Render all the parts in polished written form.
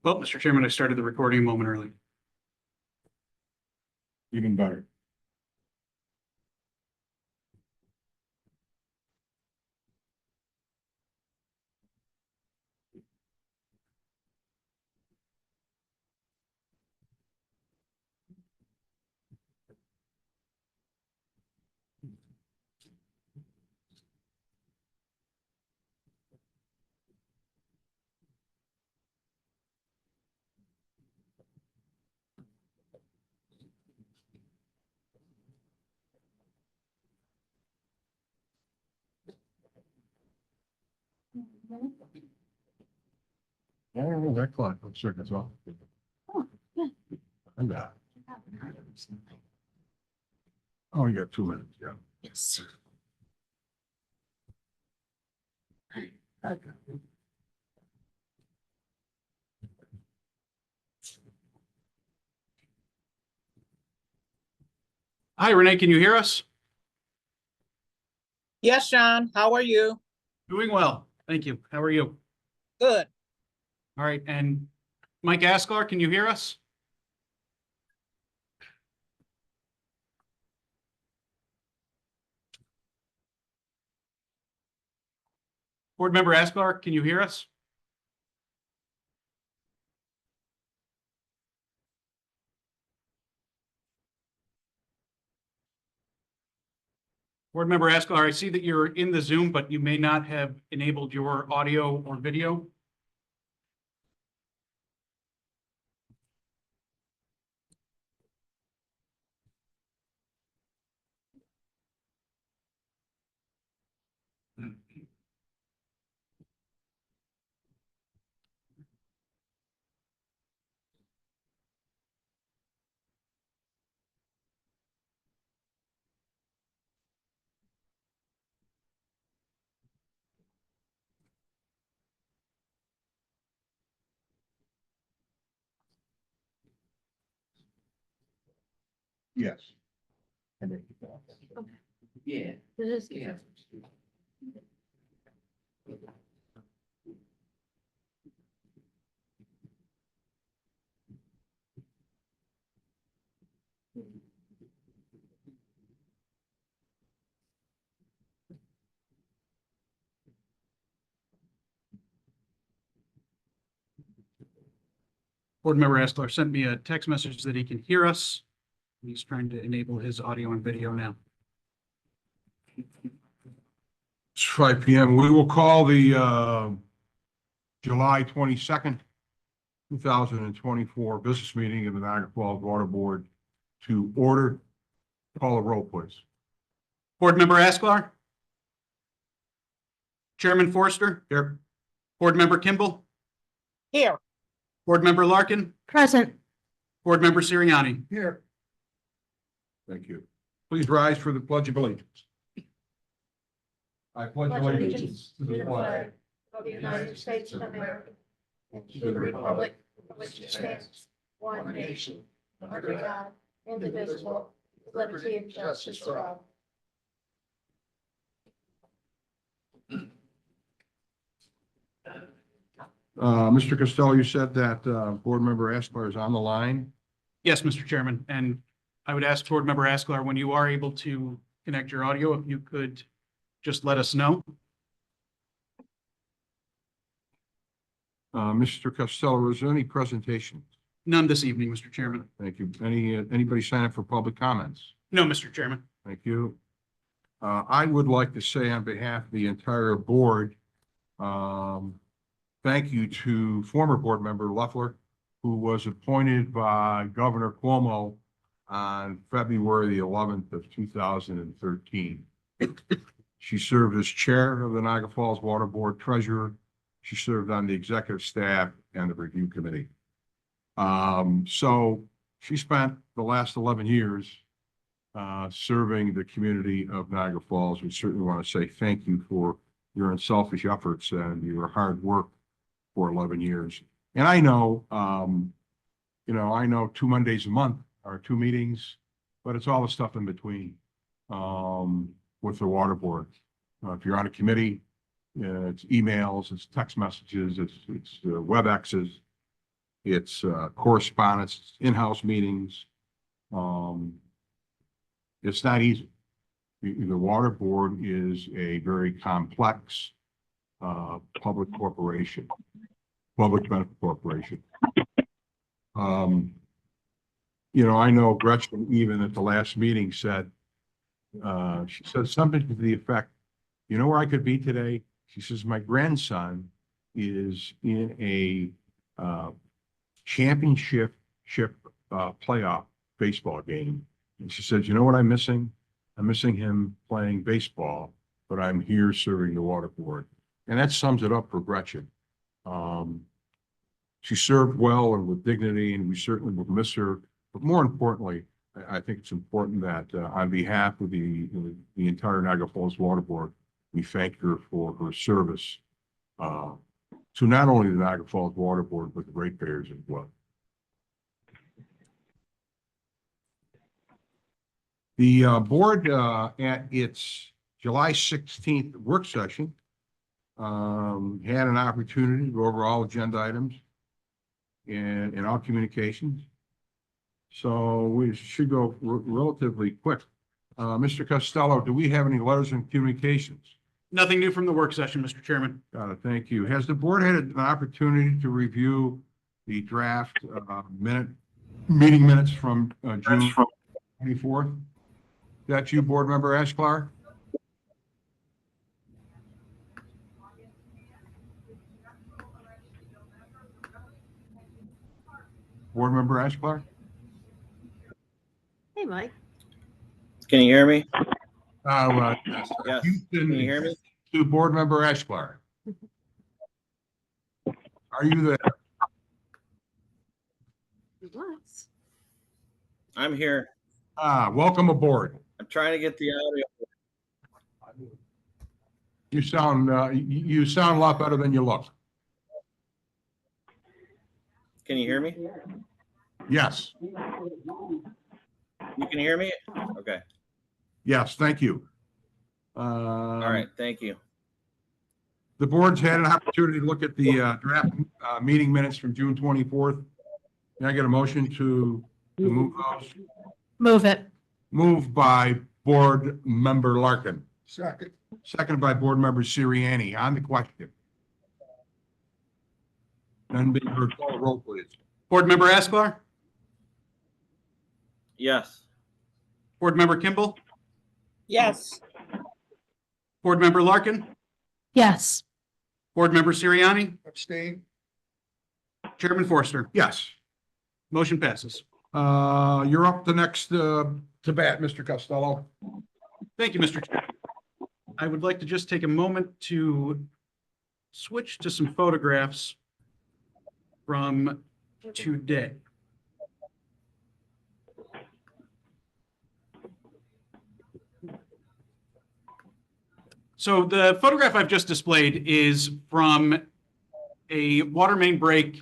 Well, Mr. Chairman, I started the recording a moment early. Even better. I don't know that clock. I'm sure that's all. I'm back. Oh, you got 2 minutes, yeah. Yes. Hi, Renee, can you hear us? Yes, Sean, how are you? Doing well. Thank you. How are you? Good. All right. And Mike Asklar, can you hear us? Board Member Asklar, can you hear us? Board Member Asklar, I see that you're in the Zoom, but you may not have enabled your audio or video. Yes. Yeah. It is. Yeah. Board Member Asklar sent me a text message that he can hear us. He's trying to enable his audio and video now. It's 5 PM. We will call the July 22nd, 2024 business meeting of the Niagara Falls Water Board to order. Call a roll, please. Board Member Asklar? Chairman Forster? Here. Board Member Kimball? Here. Board Member Larkin? Present. Board Member Sirianni? Here. Thank you. Please rise for the Pledge of Allegiance. I pledge allegiance to the flag of the United States of America and to the republic for which it stands, one nation, under God, indivisible, with liberty and justice for all. Mr. Costello, you said that Board Member Asklar is on the line. Yes, Mr. Chairman, and I would ask Board Member Asklar, when you are able to connect your audio, if you could just let us know. Mr. Costello, is there any presentations? None this evening, Mr. Chairman. Thank you. Anybody sign up for public comments? No, Mr. Chairman. Thank you. I would like to say on behalf of the entire board, thank you to former board member Loeffler, who was appointed by Governor Cuomo on February the 11th of 2013. She served as chair of the Niagara Falls Water Board, treasurer. She served on the executive staff and the review committee. So she spent the last 11 years serving the community of Niagara Falls. We certainly want to say thank you for your unselfish efforts and your hard work for 11 years. And I know, I know 2 Mondays a month are 2 meetings, but it's all the stuff in between with the water board. If you're on a committee, it's emails, it's text messages, it's WebExes. it's correspondence, it's in-house meetings. It's not easy. The water board is a very complex public corporation, public benefit corporation. I know Gretchen, even at the last meeting, said, she said something to the effect, you know where I could be today? She says, my grandson is in a championship playoff baseball game. And she said, you know what I'm missing? I'm missing him playing baseball, but I'm here serving the water board. And that sums it up for Gretchen. She served well and with dignity, and we certainly will miss her. But more importantly, I think it's important that on behalf of the entire Niagara Falls Water Board, we thank her for her service to not only the Niagara Falls Water Board, but the ratepayers as well. The board at its July 16th work session had an opportunity to go over all agenda items and all communications. So we should go relatively quick. Mr. Costello, do we have any letters and communications? Nothing new from the work session, Mr. Chairman. Got it. Thank you. Has the board had an opportunity to review the draft meeting minutes from June 24th? That's you, Board Member Ashklar? Board Member Ashklar? Hey, Mike. Can you hear me? Yes. Yes. Houston, Can you hear me? to Board Member Ashklar. Are you there? Once. I'm here. Welcome aboard. I'm trying to get the audio. You sound a lot better than you look. Can you hear me? Yes. You can hear me? Okay. Yes, thank you. All right. Thank you. The board's had an opportunity to look at the draft meeting minutes from June 24th. Can I get a motion to move those? Move it. Moved by Board Member Larkin. Second. Seconded by Board Member Sirianni. On the question. None being heard, call the roll, please. Board Member Asklar, Yes. Board Member Kimball, Yes. Board Member Larkin, Yes. Board Member Sirianni, Abstain. Chairman Forster. Yes. Motion passes. You're up the next to bat, Mr. Costello. Thank you, Mr. Chair. I would like to just take a moment to switch to some photographs from today. So the photograph I've just displayed is from a water main break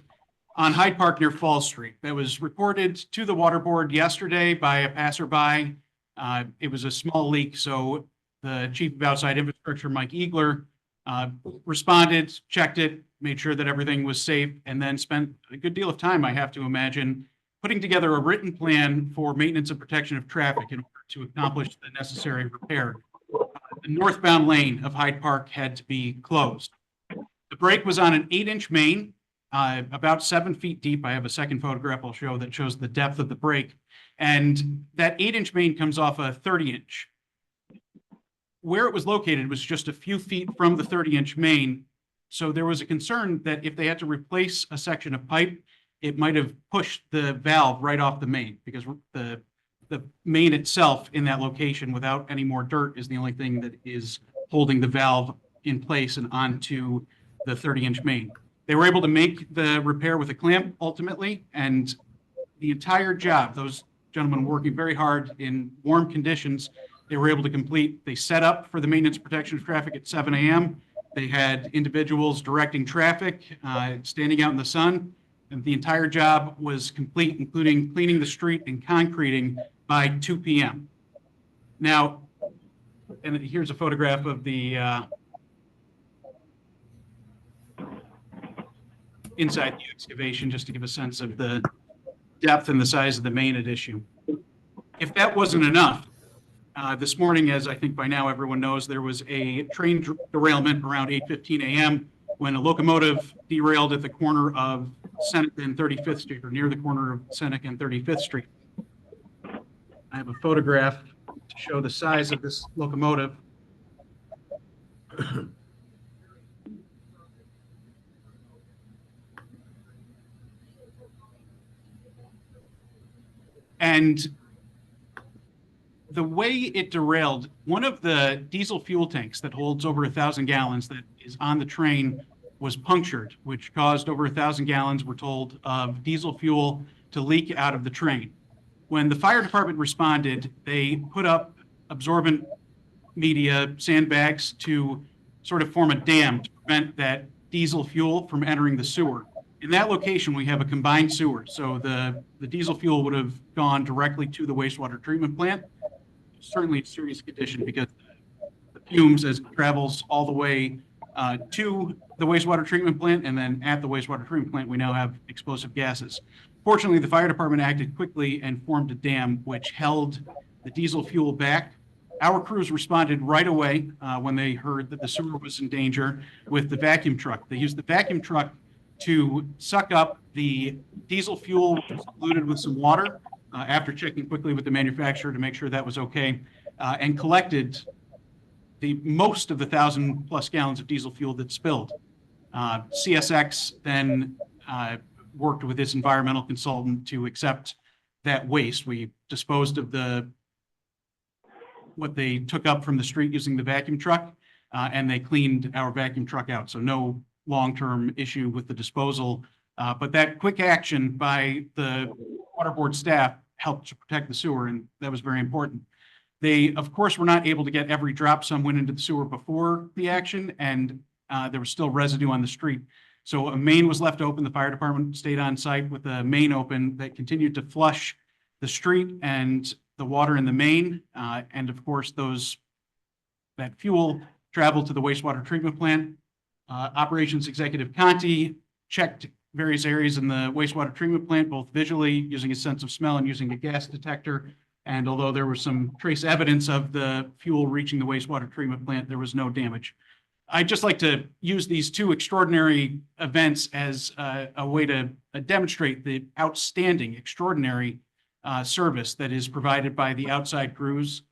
on Hyde Park near Falls Street that was reported to the water board yesterday by a passerby. It was a small leak, so the Chief of Outside Infrastructure, Mike Eagler, responded, checked it, made sure that everything was safe, and then spent a good deal of time, I have to imagine, putting together a written plan for maintenance and protection of traffic in order to accomplish the necessary repair. The northbound lane of Hyde Park had to be closed. The break was on an 8-inch main, about 7 feet deep. I have a second photograph I'll show that shows the depth of the break. And that 8-inch main comes off a 30-inch. Where it was located was just a few feet from the 30-inch main. So there was a concern that if they had to replace a section of pipe, it might have pushed the valve right off the main, because the main itself in that location without any more dirt is the only thing that is holding the valve in place and onto the 30-inch main. They were able to make the repair with a clamp ultimately, and the entire job, those gentlemen working very hard in warm conditions, they were able to complete. They set up for the maintenance protection of traffic at 7 a.m. They had individuals directing traffic, standing out in the sun, and the entire job was complete, including cleaning the street and concreting by 2 p.m. Now, and here's a photograph of the inside the excavation, just to give a sense of the depth and the size of the main at issue. If that wasn't enough, this morning, as I think by now everyone knows, there was a train derailment around 8:15 a.m. when a locomotive derailed at the corner of Seneca and 35th Street, or near the corner of Seneca and 35th Street. I have a photograph to show the size of this locomotive. And the way it derailed, one of the diesel fuel tanks that holds over 1,000 gallons that is on the train was punctured, which caused over 1,000 gallons, we're told, of diesel fuel to leak out of the train. When the fire department responded, they put up absorbent media sandbags to sort of form a dam to prevent that diesel fuel from entering the sewer. In that location, we have a combined sewer, so the diesel fuel would have gone directly to the wastewater treatment plant. Certainly a serious condition because the fumes, as it travels all the way to the wastewater treatment plant, and then at the wastewater treatment plant, we now have explosive gases. Fortunately, the fire department acted quickly and formed a dam which held the diesel fuel back. Our crews responded right away when they heard that the sewer was in danger with the vacuum truck. They used the vacuum truck to suck up the diesel fuel, which was diluted with some water, after checking quickly with the manufacturer to make sure that was okay, and collected most of the 1,000+ gallons of diesel fuel that spilled. CSX then worked with its environmental consultant to accept that waste. We disposed of what they took up from the street using the vacuum truck, and they cleaned our vacuum truck out. So no long-term issue with the disposal. But that quick action by the water board staff helped to protect the sewer, and that was very important. They, of course, were not able to get every drop. Some went into the sewer before the action, and there was still residue on the street. So a main was left open. The fire department stayed on site with the main open that continued to flush the street and the water in the main. And of course, that fuel traveled to the wastewater treatment plant. Operations Executive Conti checked various areas in the wastewater treatment plant, both visually using a sense of smell and using a gas detector. And although there was some trace evidence of the fuel reaching the wastewater treatment plant, there was no damage. I'd just like to use these two extraordinary events as a way to demonstrate the outstanding, extraordinary service that is provided by the outside crews.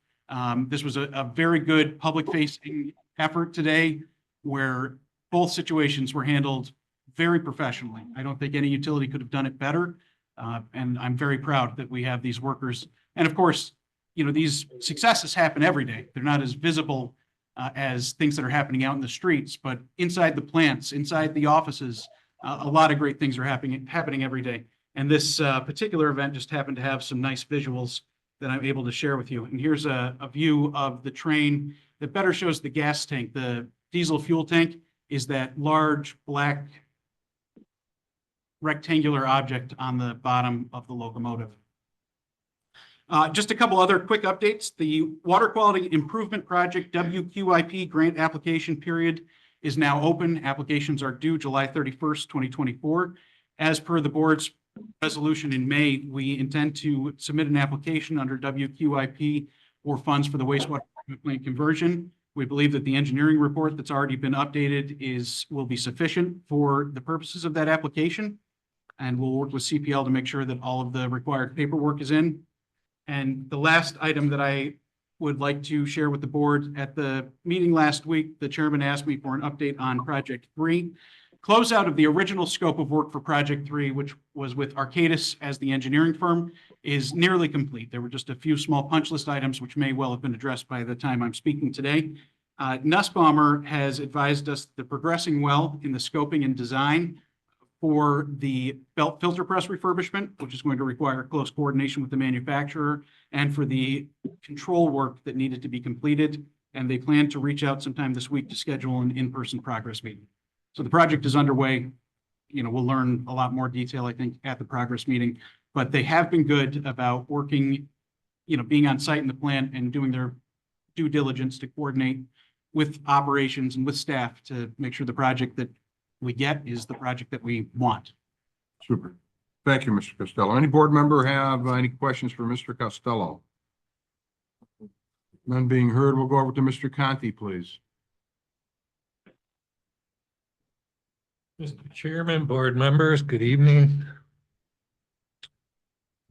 This was a very good public-facing effort today where both situations were handled very professionally. I don't think any utility could have done it better. And I'm very proud that we have these workers. And of course, these successes happen every day. They're not as visible as things that are happening out in the streets, but inside the plants, inside the offices, a lot of great things are happening every day. And this particular event just happened to have some nice visuals that I'm able to share with you. And here's a view of the train that better shows the gas tank. The diesel fuel tank is that large black rectangular object on the bottom of the locomotive. Just a couple other quick updates. The Water Quality Improvement Project WQIP grant application period is now open. Applications are due July 31st, 2024. As per the board's resolution in May, we intend to submit an application under WQIP for funds for the wastewater treatment plant conversion. We believe that the engineering report that's already been updated will be sufficient for the purposes of that application. And we'll work with CPL to make sure that all of the required paperwork is in. And the last item that I would like to share with the board, at the meeting last week, the chairman asked me for an update on Project 3. Closeout of the original scope of work for Project 3, which was with Arcadis as the engineering firm, is nearly complete. There were just a few small punch list items which may well have been addressed by the time I'm speaking today. Nussbaumer has advised us that they're progressing well in the scoping and design for the belt filter press refurbishment, which is going to require close coordination with the manufacturer, and for the control work that needed to be completed. And they plan to reach out sometime this week to schedule an in-person progress meeting. So the project is underway. We'll learn a lot more detail, I think, at the progress meeting, but they have been good about working, being on site in the plant and doing their due diligence to coordinate with operations and with staff to make sure the project that we get is the project that we want. Super. Thank you, Mr. Costello. Any board member have any questions for Mr. Costello? None being heard, we'll go over to Mr. Conti, please. Mr. Chairman, board members, good evening.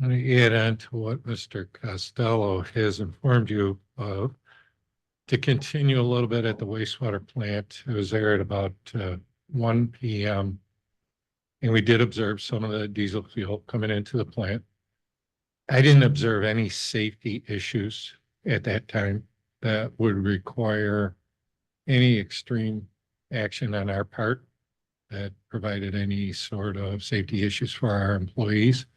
I'm going to add on to what Mr. Costello has informed you of. To continue a little bit at the wastewater plant, I was there at about 1 p.m. and we did observe some of the diesel fuel coming into the plant. I didn't observe any safety issues at that time that would require any extreme action on our part that provided any sort of safety issues for our employees.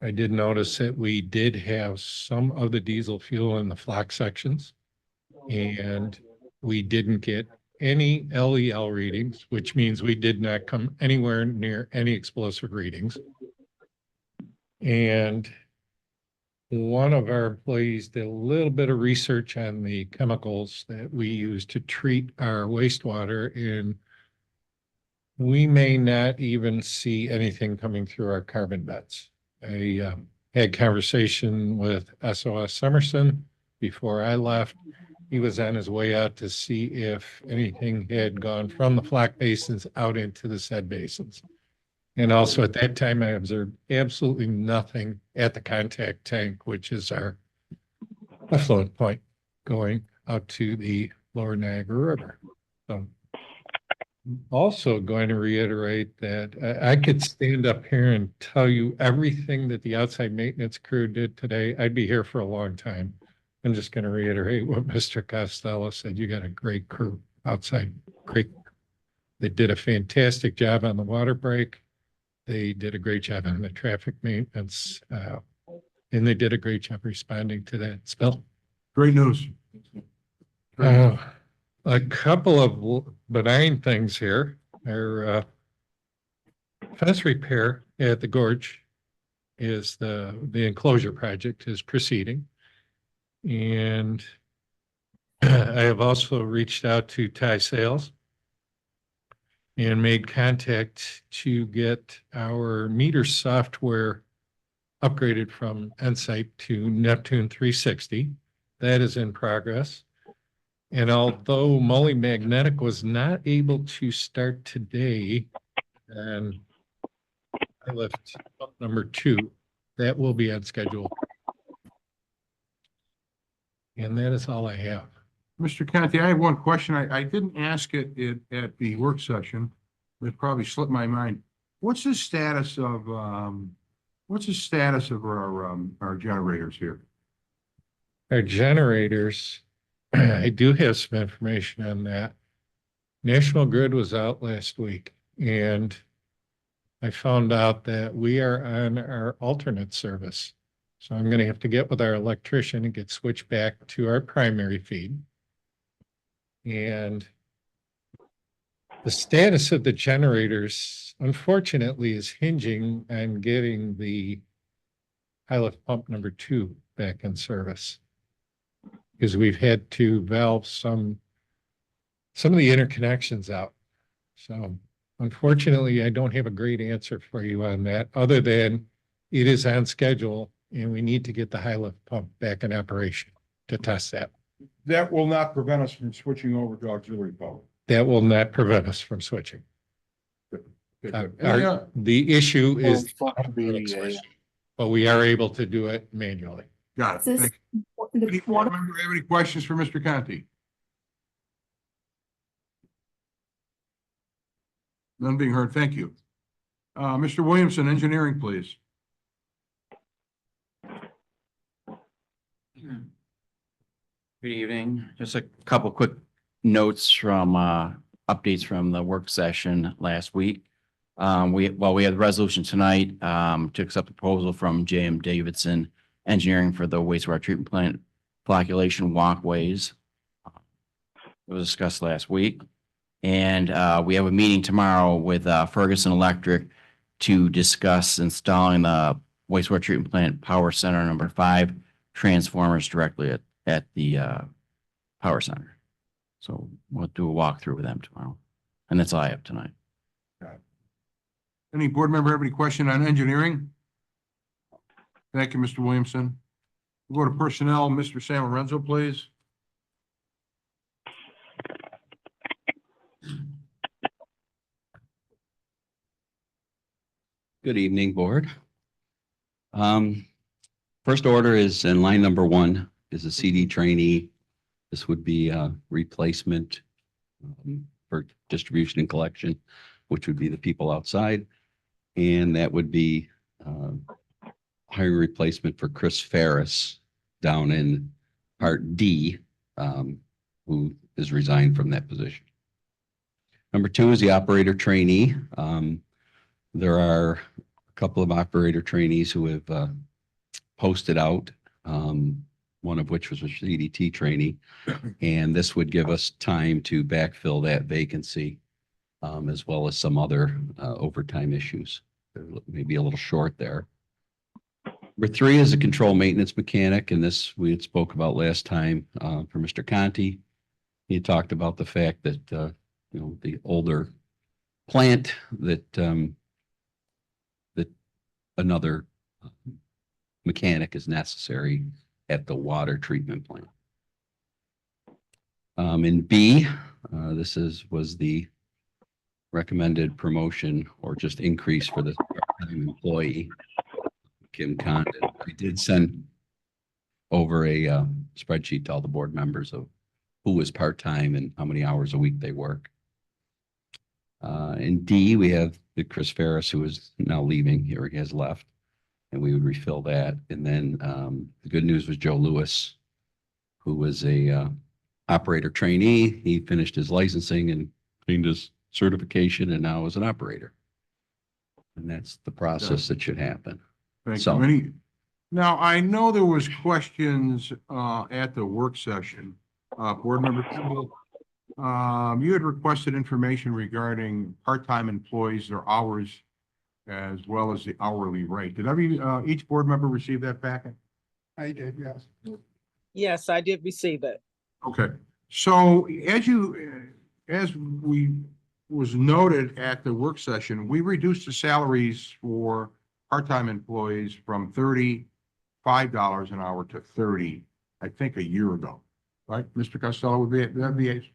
I did notice that we did have some of the diesel fuel in the flock sections, and we didn't get any LEL readings, which means we did not come anywhere near any explosive readings. And one of our employees did a little bit of research on the chemicals that we use to treat our wastewater, and we may not even see anything coming through our carbon beds. I had conversation with SOS Summerson before I left. He was on his way out to see if anything had gone from the flock basins out into the said basins. And also at that time, I observed absolutely nothing at the contact tank, which is our effluent point going out to the lower Niagara River. So also going to reiterate that I could stand up here and tell you everything that the outside maintenance crew did today. I'd be here for a long time. I'm just going to reiterate what Mr. Costello said. You got a great crew outside. Great. They did a fantastic job on the water break. They did a great job on the traffic maintenance. And they did a great job responding to that spill. Great news. A couple of benign things here are fence repair at the gorge is the enclosure project is proceeding. And I have also reached out to Ty Sales and made contact to get our meter software upgraded from Insight to Neptune 360. That is in progress. And although Mully Magnetic was not able to start today, and I left number 2, that will be on schedule. And that is all I have. Mr. Conti, I have one question. I didn't ask it at the work session. It probably slipped my mind. What's the status of our generators here? Our generators, I do have some information on that. National Grid was out last week, and I found out that we are on our alternate service. So I'm going to have to get with our electrician and get switched back to our primary feed. And the status of the generators, unfortunately, is hinging on getting the high lift pump number 2 back in service, because we've had to valve some of the interconnections out. So unfortunately, I don't have a great answer for you on that, other than it is on schedule and we need to get the high lift pump back in operation to test that. That will not prevent us from switching over to auxiliary power. That will not prevent us from switching. The issue is, but we are able to do it manually. Got it. Thank you. Any board member have any questions for Mr. Conti? None being heard. Thank you. Mr. Williamson, engineering, please. Good evening. Just a couple quick notes from updates from the work session last week. We had the resolution tonight to accept the proposal from J.M. Davidson Engineering for the wastewater treatment plant flocculation walkways. It was discussed last week. And we have a meeting tomorrow with Ferguson Electric to discuss installing the wastewater treatment plant power center number 5 transformers directly at the power center. So we'll do a walkthrough with them tomorrow. And that's all I have tonight. Any board member have any question on engineering? Thank you, Mr. Williamson. We'll go to personnel. Mr. San Lorenzo, please. Good evening, board. First order is in line number 1 is a CD trainee. This would be a replacement for distribution and collection, which would be the people outside. And that would be hiring replacement for Chris Ferris down in Part D, who is resigned from that position. Number 2 is the operator trainee. There are a couple of operator trainees who have posted out, one of which was a CDT trainee. And this would give us time to backfill that vacancy, as well as some other overtime issues. They're maybe a little short there. Number 3 is a control maintenance mechanic, and this we had spoke about last time for Mr. Conti. He talked about the fact that the older plant that another mechanic is necessary at the water treatment plant. In B, this was the recommended promotion or just increase for the part-time employee, Kim Condon. I did send over a spreadsheet to all the board members of who is part-time and how many hours a week they work. In D, we have the Chris Ferris, who is now leaving here. He has left, and we would refill that. And then the good news was Joe Lewis, who was a operator trainee. He finished his licensing and cleaned his certification and now is an operator. And that's the process that should happen. Thank So- you. Now, I know there was questions at the work session. Board Member Kimball, you had requested information regarding part-time employees, their hours, as well as the hourly rate. Did each board member receive that packet? I did, yes. Yes, I did receive it. Okay, so as we was noted at the work session, we reduced the salaries for part-time employees from $35 an hour to 30, I think a year ago, right? Mr. Costello, that'd be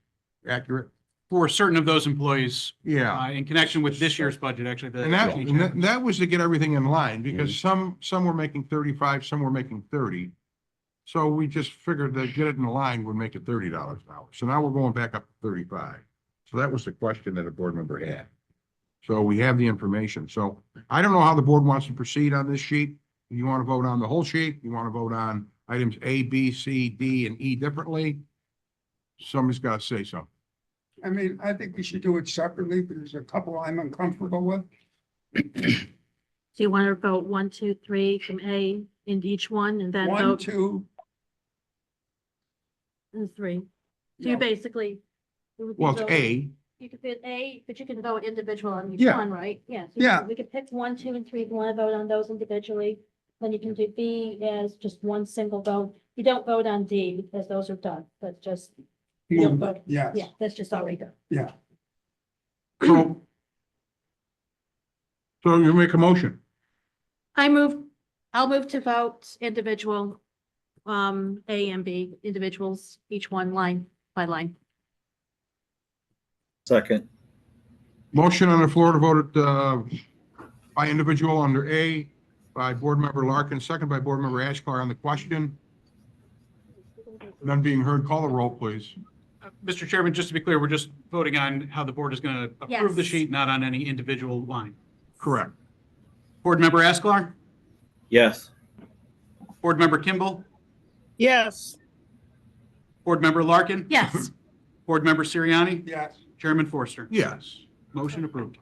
accurate? For certain of those employees, Yeah. in connection with this year's budget, actually. And that was to get everything in line because some were making 35, some were making 30. So we just figured that get it in line would make it $30 an hour. So now we're going back up to 35. So that was the question that a board member had. So we have the information. So I don't know how the board wants to proceed on this sheet. You want to vote on the whole sheet? You want to vote on items A, B, C, D, and E differently? Somebody's got to say something. I mean, I think we should do it separately, but there's a couple I'm uncomfortable with. So you want to vote 1, 2, 3 from A in each one and then 1, vote 2, and 3. So you no, basically. it would be Well, it's vote- A. You could put A, but you can vote individual on each Yeah. one, right? Yes. Yeah. We could pick 1, 2, and 3 if you want to vote on those individually. Then you can do B as just one single vote. You don't vote on D because those are done, but just, you don't vote. yes, Yeah, that's just already done. yeah. So you make a motion. I'll move to vote individual, A and B, individuals, each one line by line. Second. Motion on the floor to vote by individual under A, by board member Larkin, second by board member Ashkar on the question. None being heard, call the roll, please. Mr. Chairman, just to be clear, we're just voting on how the board is going to approve the Yes. sheet, not on any individual line. Correct. Board Member Asklar, Yes. Board Member Kimball, Yes, Board Member Larkin. Yes. Board Member Siriani, Yes, Chairman Forster. Yes. Motion approved.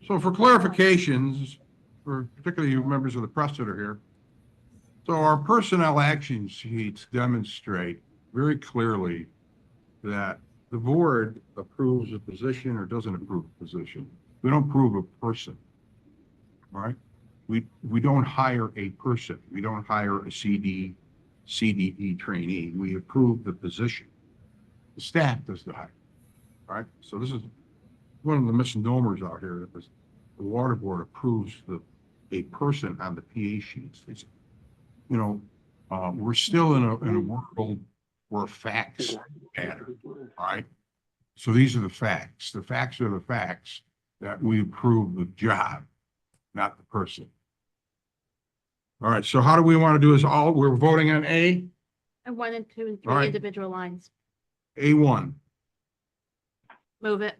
So for clarifications, for particularly you members of the press that are here, so our personnel action sheets demonstrate very clearly that the board approves a position or doesn't approve a position. We don't approve a person, right? We don't hire a person. We don't hire a CDE trainee. We approve the position. The staff does the hire. All right, so this is one of the misnomers out here, that the water board approves a person on the PA sheets. It's, you know, we're still in a world where facts matter, all right? So these are the facts. The facts are the facts that we approve the job, not the person. All right, so how do we want to do this? We're voting on A, And 1 and 2 and All 3 right. individual lines. A1, Move it.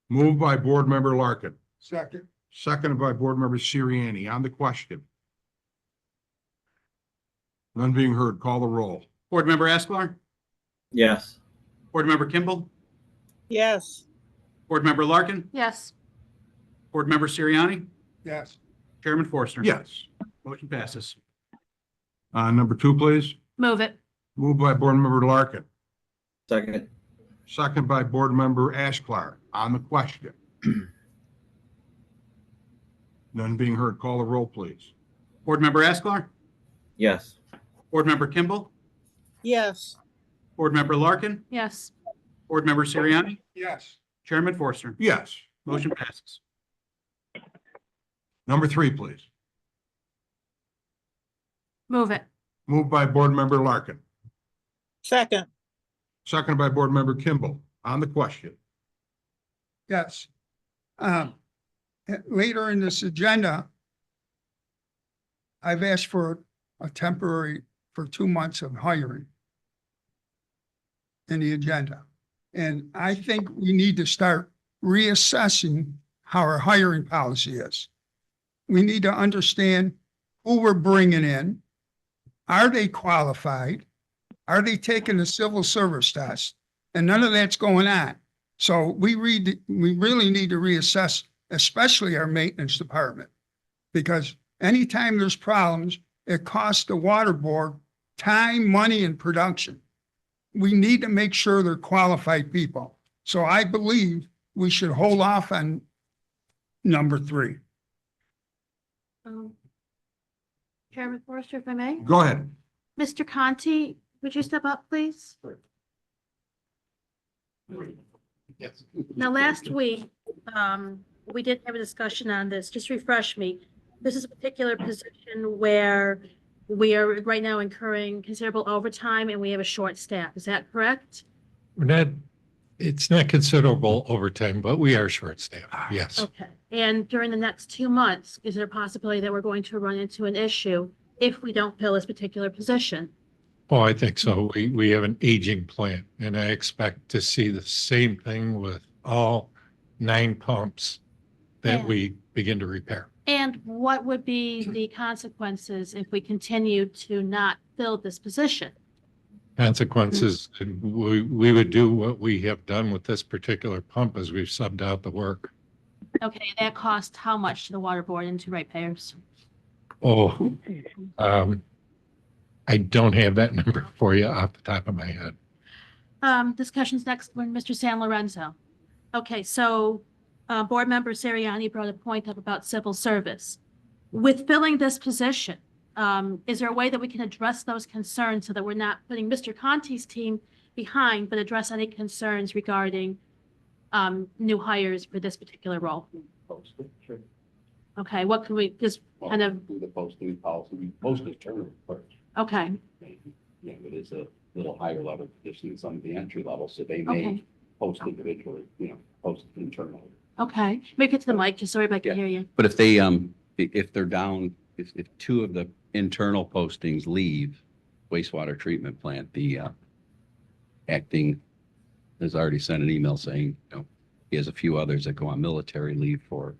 moved by Board Member Larkin, Second, seconded by Board Member Siriani. On the question. None being heard, call the roll. Board Member Asklar, Yes. Board Member Kimball, Yes. Board Member Larkin, Yes. Board Member Siriani, yes, Chairman Forster. Yes. Motion passes. Number 2, please. Move it. Moved by Board Member Larkin, Second. second by Board Member Asklar. On the question. None being heard, call the roll, please. Board Member Asklar, Yes. Board Member Kimball, Yes. Board Member Larkin, Yes. Board Member Siriani, yes, Chairman Forster. Yes. Motion passes. Number 3, please. Move it. Moved by Board Member Larkin, Second. seconded by Board Member Kimball. On the question. yes. Later in this agenda, I've asked for a temporary, for 2 months of hiring in the agenda. And I think we need to start reassessing how our hiring policy is. We need to understand who we're bringing in. Are they qualified? Are they taking the civil service test? And none of that's going on. So we really need to reassess, especially our maintenance department. Because anytime there's problems, it costs the water board time, money, and production. We need to make sure they're qualified people. So I believe we should hold off on number 3. Chairman Forster, if I may. Go ahead. Mr. Conti, would you step up, please? Now, last week, we did have a discussion on this. Just refresh me. This is a particular position where we are right now incurring considerable overtime and we have a short staff. Is that correct? It's not considerable overtime, but we are short-staffed, yes. Okay. And during the next 2 months, is there a possibility that we're going to run into an issue if we don't fill this particular position? Oh, I think so. We have an aging plant, and I expect to see the same thing with all 9 pumps that Yeah. we begin to repair. And what would be the consequences if we continue to not fill this position? Consequences, we would do what we have done with this particular pump as we've subbed out the work. Okay, that cost how much to the water board and to ratepayers? Oh, I don't have that number for you off the top of my head. Discussions next when Mr. San Lorenzo. Okay, so Board Member Siriani brought a point up about civil service. With filling this position, is there a way that we can address those concerns so that we're not putting Mr. Conti's team behind, but address any concerns regarding new hires for this particular role? Okay, what can we just kind of, The posting policy, we post it term first. okay, It is a little higher level position than some of the entry level, so they okay, post individually, post internally. okay. Maybe get to the mic just so everybody can Yeah. hear you. But if they, if they're down, if 2 of the internal postings leave wastewater treatment plant, the acting has already sent an email saying, he has a few others that go on military leave for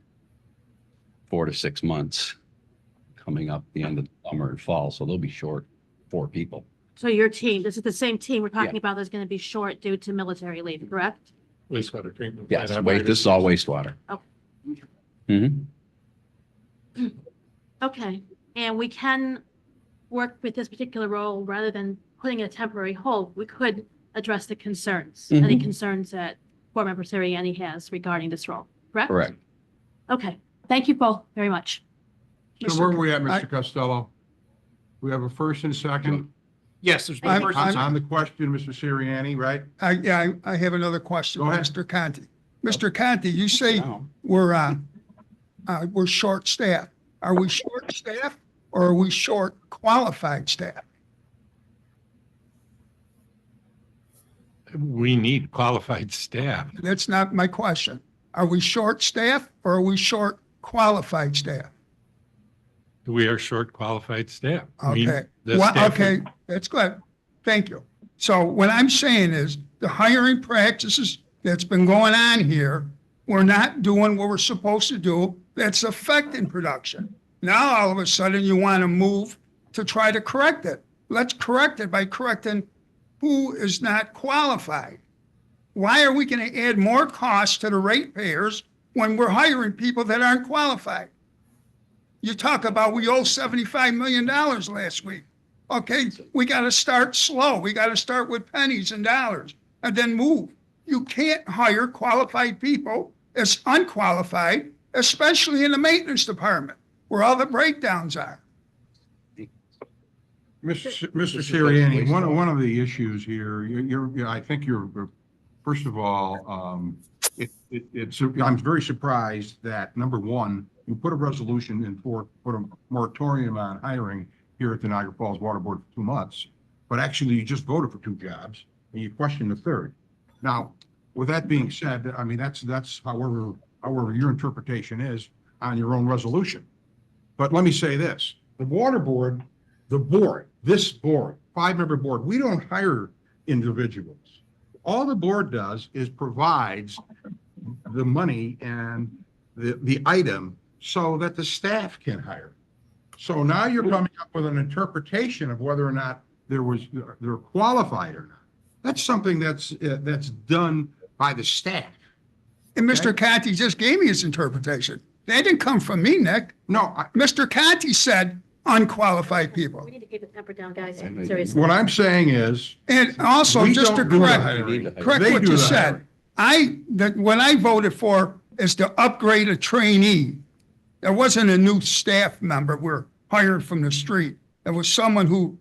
4 to 6 months coming up the end of the summer and fall. So they'll be short 4 people. So your team, this is the same team we're talking about that's going to be short due to military leave, correct? Wastewater treatment. Yes, plant this is all wastewater. Okay. Mm-hmm. Okay, and we can work with this particular role rather than putting a temporary hold. We could address the concerns, any Mhm. concerns that Board Member Siriani has regarding this role, correct? Correct. Okay, thank you both very much. So where are we at, Mr. Costello? We have a first and a second. Yes, there's been I'm- first On and on second. the question, Mr. Sirianni, right? I have another question, Go ahead. Mr. Conti. Mr. Conti, you say we're short-staffed. Are we short-staffed or are we short qualified staff? We need qualified staff. That's not my question. Are we short-staffed or are we short qualified staff? We are short qualified staff. I mean, Okay. the Well, staff- okay, that's good. Thank you. So what I'm saying is the hiring practices that's been going on here, we're not doing what we're supposed to do. That's affecting production. Now, all of a sudden, you want to move to try to correct it. Let's correct it by correcting who is not qualified. Why are we going to add more costs to the ratepayers when we're hiring people that aren't qualified? You talk about we owe $75 million last week. Okay, we got to start slow. We got to start with pennies and dollars and then move. You can't hire qualified people as unqualified, especially in the maintenance department where all the breakdowns are. Mr. This is Sirianni, like one of the issues here, I think first of all, I'm very surprised that, number one, you put a resolution in for, put a moratorium on hiring here at the Niagara Falls Water Board for 2 months, but actually you just voted for 2 jobs and you question the third. Now, with that being said, I mean, that's however your interpretation is on your own resolution. But let me say this, the water board, this board, 5-member board, we don't hire individuals. All the board does is provides the money and the item so that the staff can hire. So now you're coming up with an interpretation of whether or not they're qualified or not. That's something that's done by the staff. And Mr. Conti just gave me his interpretation. That didn't come from me, Nick. No, Mr. Conti said unqualified people. We need to keep the temper down, guys. Seriously. what I'm saying is, And also, we just to don't do the correct, hiring. correct They what do you the said. hiring. What I voted for is to upgrade a trainee. There wasn't a new staff member we're hired from the street. It was someone who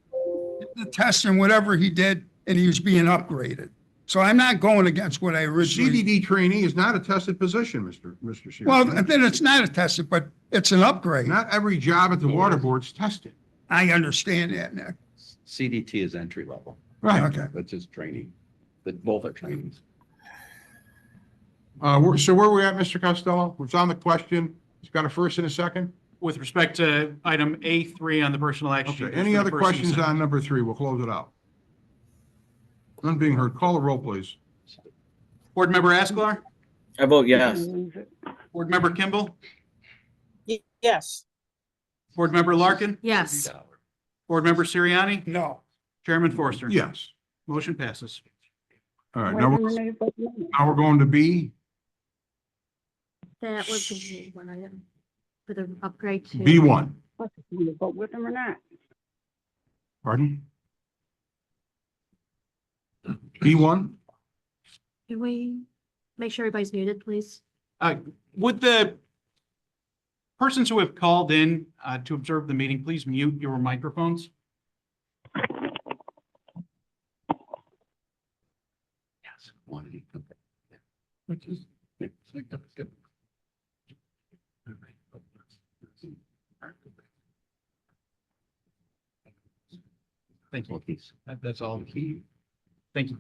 did the test and whatever he did, and he was being upgraded. So I'm not going against what I originally. CDD trainee is not a tested position, Mr. Sirianni. Well, then it's not a test, but it's an upgrade. Not every job at the water board's tested. I understand that, Nick. CDT is entry level. Okay. That's just training. Both are trainings. So where are we at, Mr. Costello? It's on the question. It's got a first and a second. With respect to item A3 on the personal action. sheet, Okay, there's any been a other first and a questions second. on number 3? We'll close it out. None being heard. Call the roll, please. Board Member Asklar, I vote yes. Board Member Kimball, Yes. Board Member Larkin, Yes. Board Member Sirianni, No. Chairman Forster. Yes. Motion passes. All right, now we're going to B, That was the one item for the upgrade to. B1. Vote with them or not? Pardon? B1? Can we make sure everybody's muted, please? Would the persons who have called in to observe the meeting, please mute your microphones? Yes. Quantity. Okay. Which is- Thank you. That's all key. Thank you.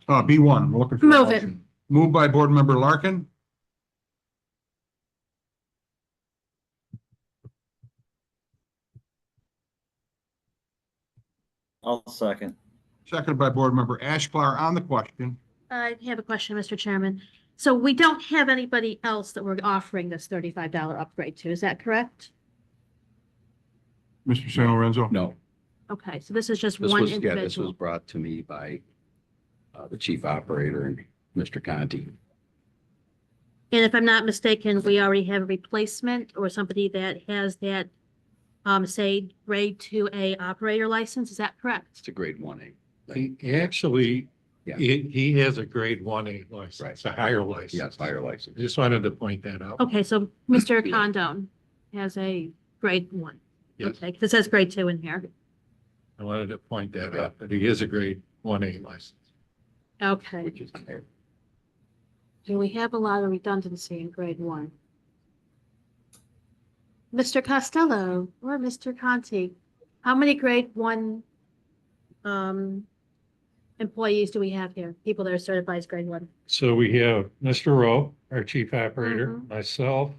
B1, we're looking for. a Move it. motion. Moved by Board Member Larkin. I'll second. Seconded by Board Member Ashklar on the question. I have a question, Mr. Chairman. So we don't have anybody else that we're offering this $35 upgrade to, is that correct? Mr. San Lorenzo? No, Okay, so this is just this one was, yeah, this was individual. brought to me by the chief operator and Mr. Conti. And if I'm not mistaken, we already have a replacement or somebody that has that, say, grade 2A operator license, is that correct? It's a grade 1A. He actually, Yeah. he has a grade 1A license, a higher license. Yes, higher license. Just wanted to point that out. Okay, so Mr. Condon has a grade 1. Yes. Okay, 'cause it says grade 2 in here. I wanted to point that out, that he is a grade 1A license, Okay. which is higher. Do we have a lot of redundancy in grade one? Mr. Costello or Mr. Conti, how many grade one employees do we have here? People that are certified as grade one? So we have Mr. Rowe, our chief operator, Mhm. myself,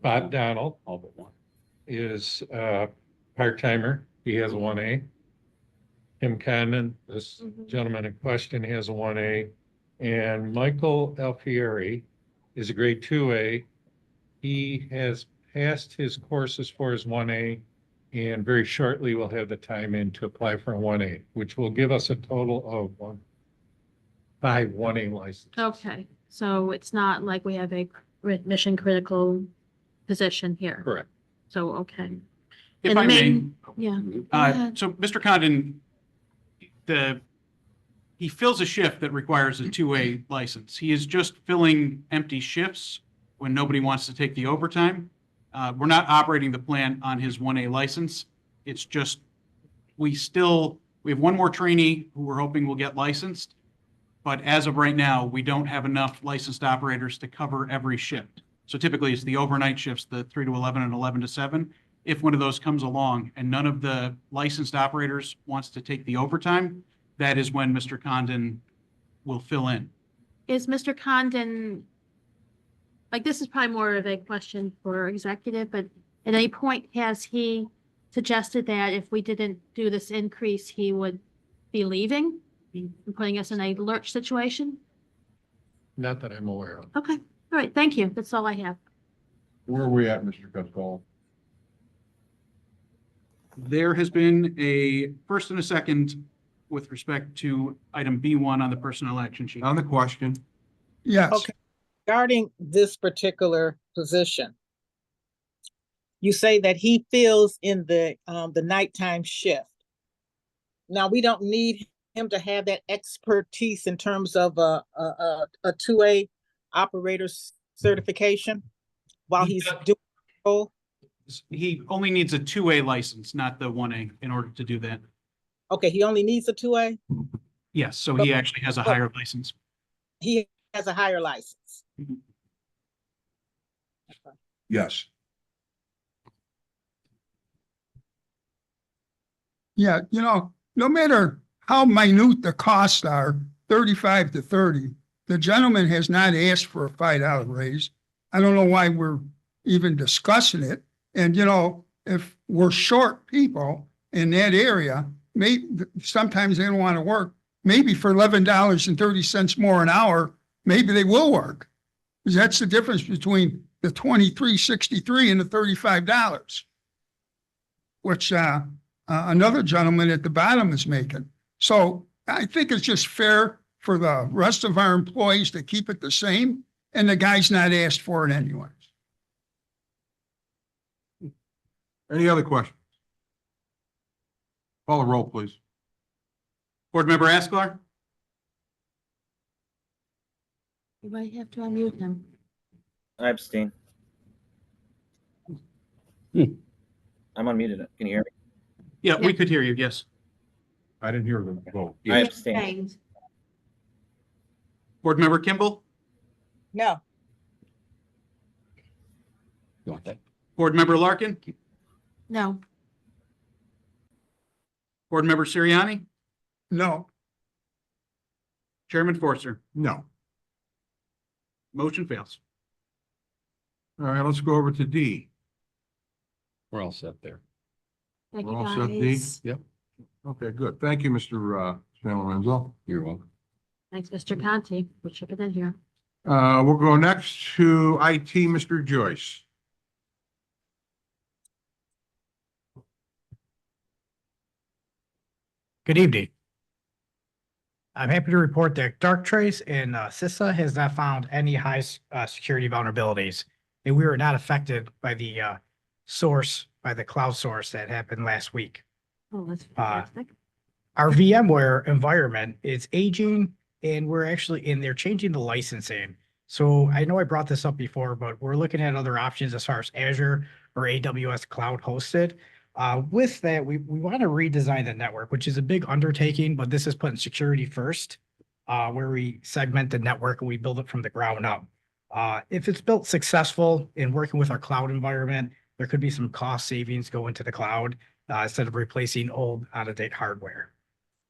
Bob Donald All but one. is part-timer. He has a 1A. Tim Condon, this Mhm. gentleman in question, has a 1A. And Michael Alfieri is a grade 2A. He has passed his courses for his 1A and very shortly will have the time in to apply for a 1A, which will give us a total of 5 1A licenses. Okay, so it's not like we have a mission critical position here. Correct. So, okay. If And the I may, main- Yeah. Go ahead. so Mr. Condon, he fills a shift that requires a 2A license. He is just filling empty shifts when nobody wants to take the overtime. We're not operating the plant on his 1A license. It's just, we have one more trainee who we're hoping will get licensed. But as of right now, we don't have enough licensed operators to cover every shift. So typically it's the overnight shifts, the 3 to 11 and 11 to 7. If one of those comes along and none of the licensed operators wants to take the overtime, that is when Mr. Condon will fill in. Is Mr. Condon, like, this is probably more of a question for executive, but at any point has he suggested that if we didn't do this increase, he would be leaving and putting us in a lurch situation? Not that I'm aware of. Okay, all right, thank you. That's all I have. Where are we at, Mr. Costello? There has been a first and a second with respect to item B1 on the personnel action sheet. On the question, Yes, Okay. Regarding this particular position, you say that he fills in the nighttime shift. Now, we don't need him to have that expertise in terms of a 2A operator's certification while He he's does- doing the role? He only needs a 2A license, not the 1A, in order to do that. Okay, he only needs a 2A? Yes, so he actually has a higher license. He has a higher license. yes. yeah, no matter how minute the costs are, 35 to 30, the gentleman has not asked for a $5 raise. I don't know why we're even discussing it. And, if we're short people in that area, sometimes they don't want to work. Maybe for $11.30 more an hour, maybe they will work. Because that's the difference between the $23.63 and the $35, which another gentleman at the bottom is making. So I think it's just fair for the rest of our employees to keep it the same, and the guy's not asked for it anyways. Any other questions? Call the roll, please. Board Member Asklar, You might have to unmute him. I abstain. Hmm. I'm unmuted. Can you hear me? yeah, we could hear you, yes. I didn't hear the vote. I abstain. Abstained. Board Member Kimball, No, You want that? Board Member Larkin, No. Board Member Siriani, No, Chairman Forster. No. Motion fails. All right, let's go over to D. We're all set there. Thank We're you, all set, Dee? guys. Okay, good. Thank you, Mr. San Lorenzo. You're welcome. Thanks, Mr. Conti, for chipping in here. We'll go next to IT, Mr. Joyce. Good evening. I'm happy to report that Darktrace and CISA has not found any high security vulnerabilities, and we were not affected by the by the cloud source that happened last week. Oh, that's fantastic. Our VMware environment is aging, and they're changing the licensing. So I know I brought this up before, but we're looking at other options as far as Azure or AWS cloud hosted. With that, we want to redesign the network, which is a big undertaking, but this is putting security first, where we segment the network and we build it from the ground up. If it's built successful in working with our cloud environment, there could be some cost savings go into the cloud instead of replacing old out-of-date hardware.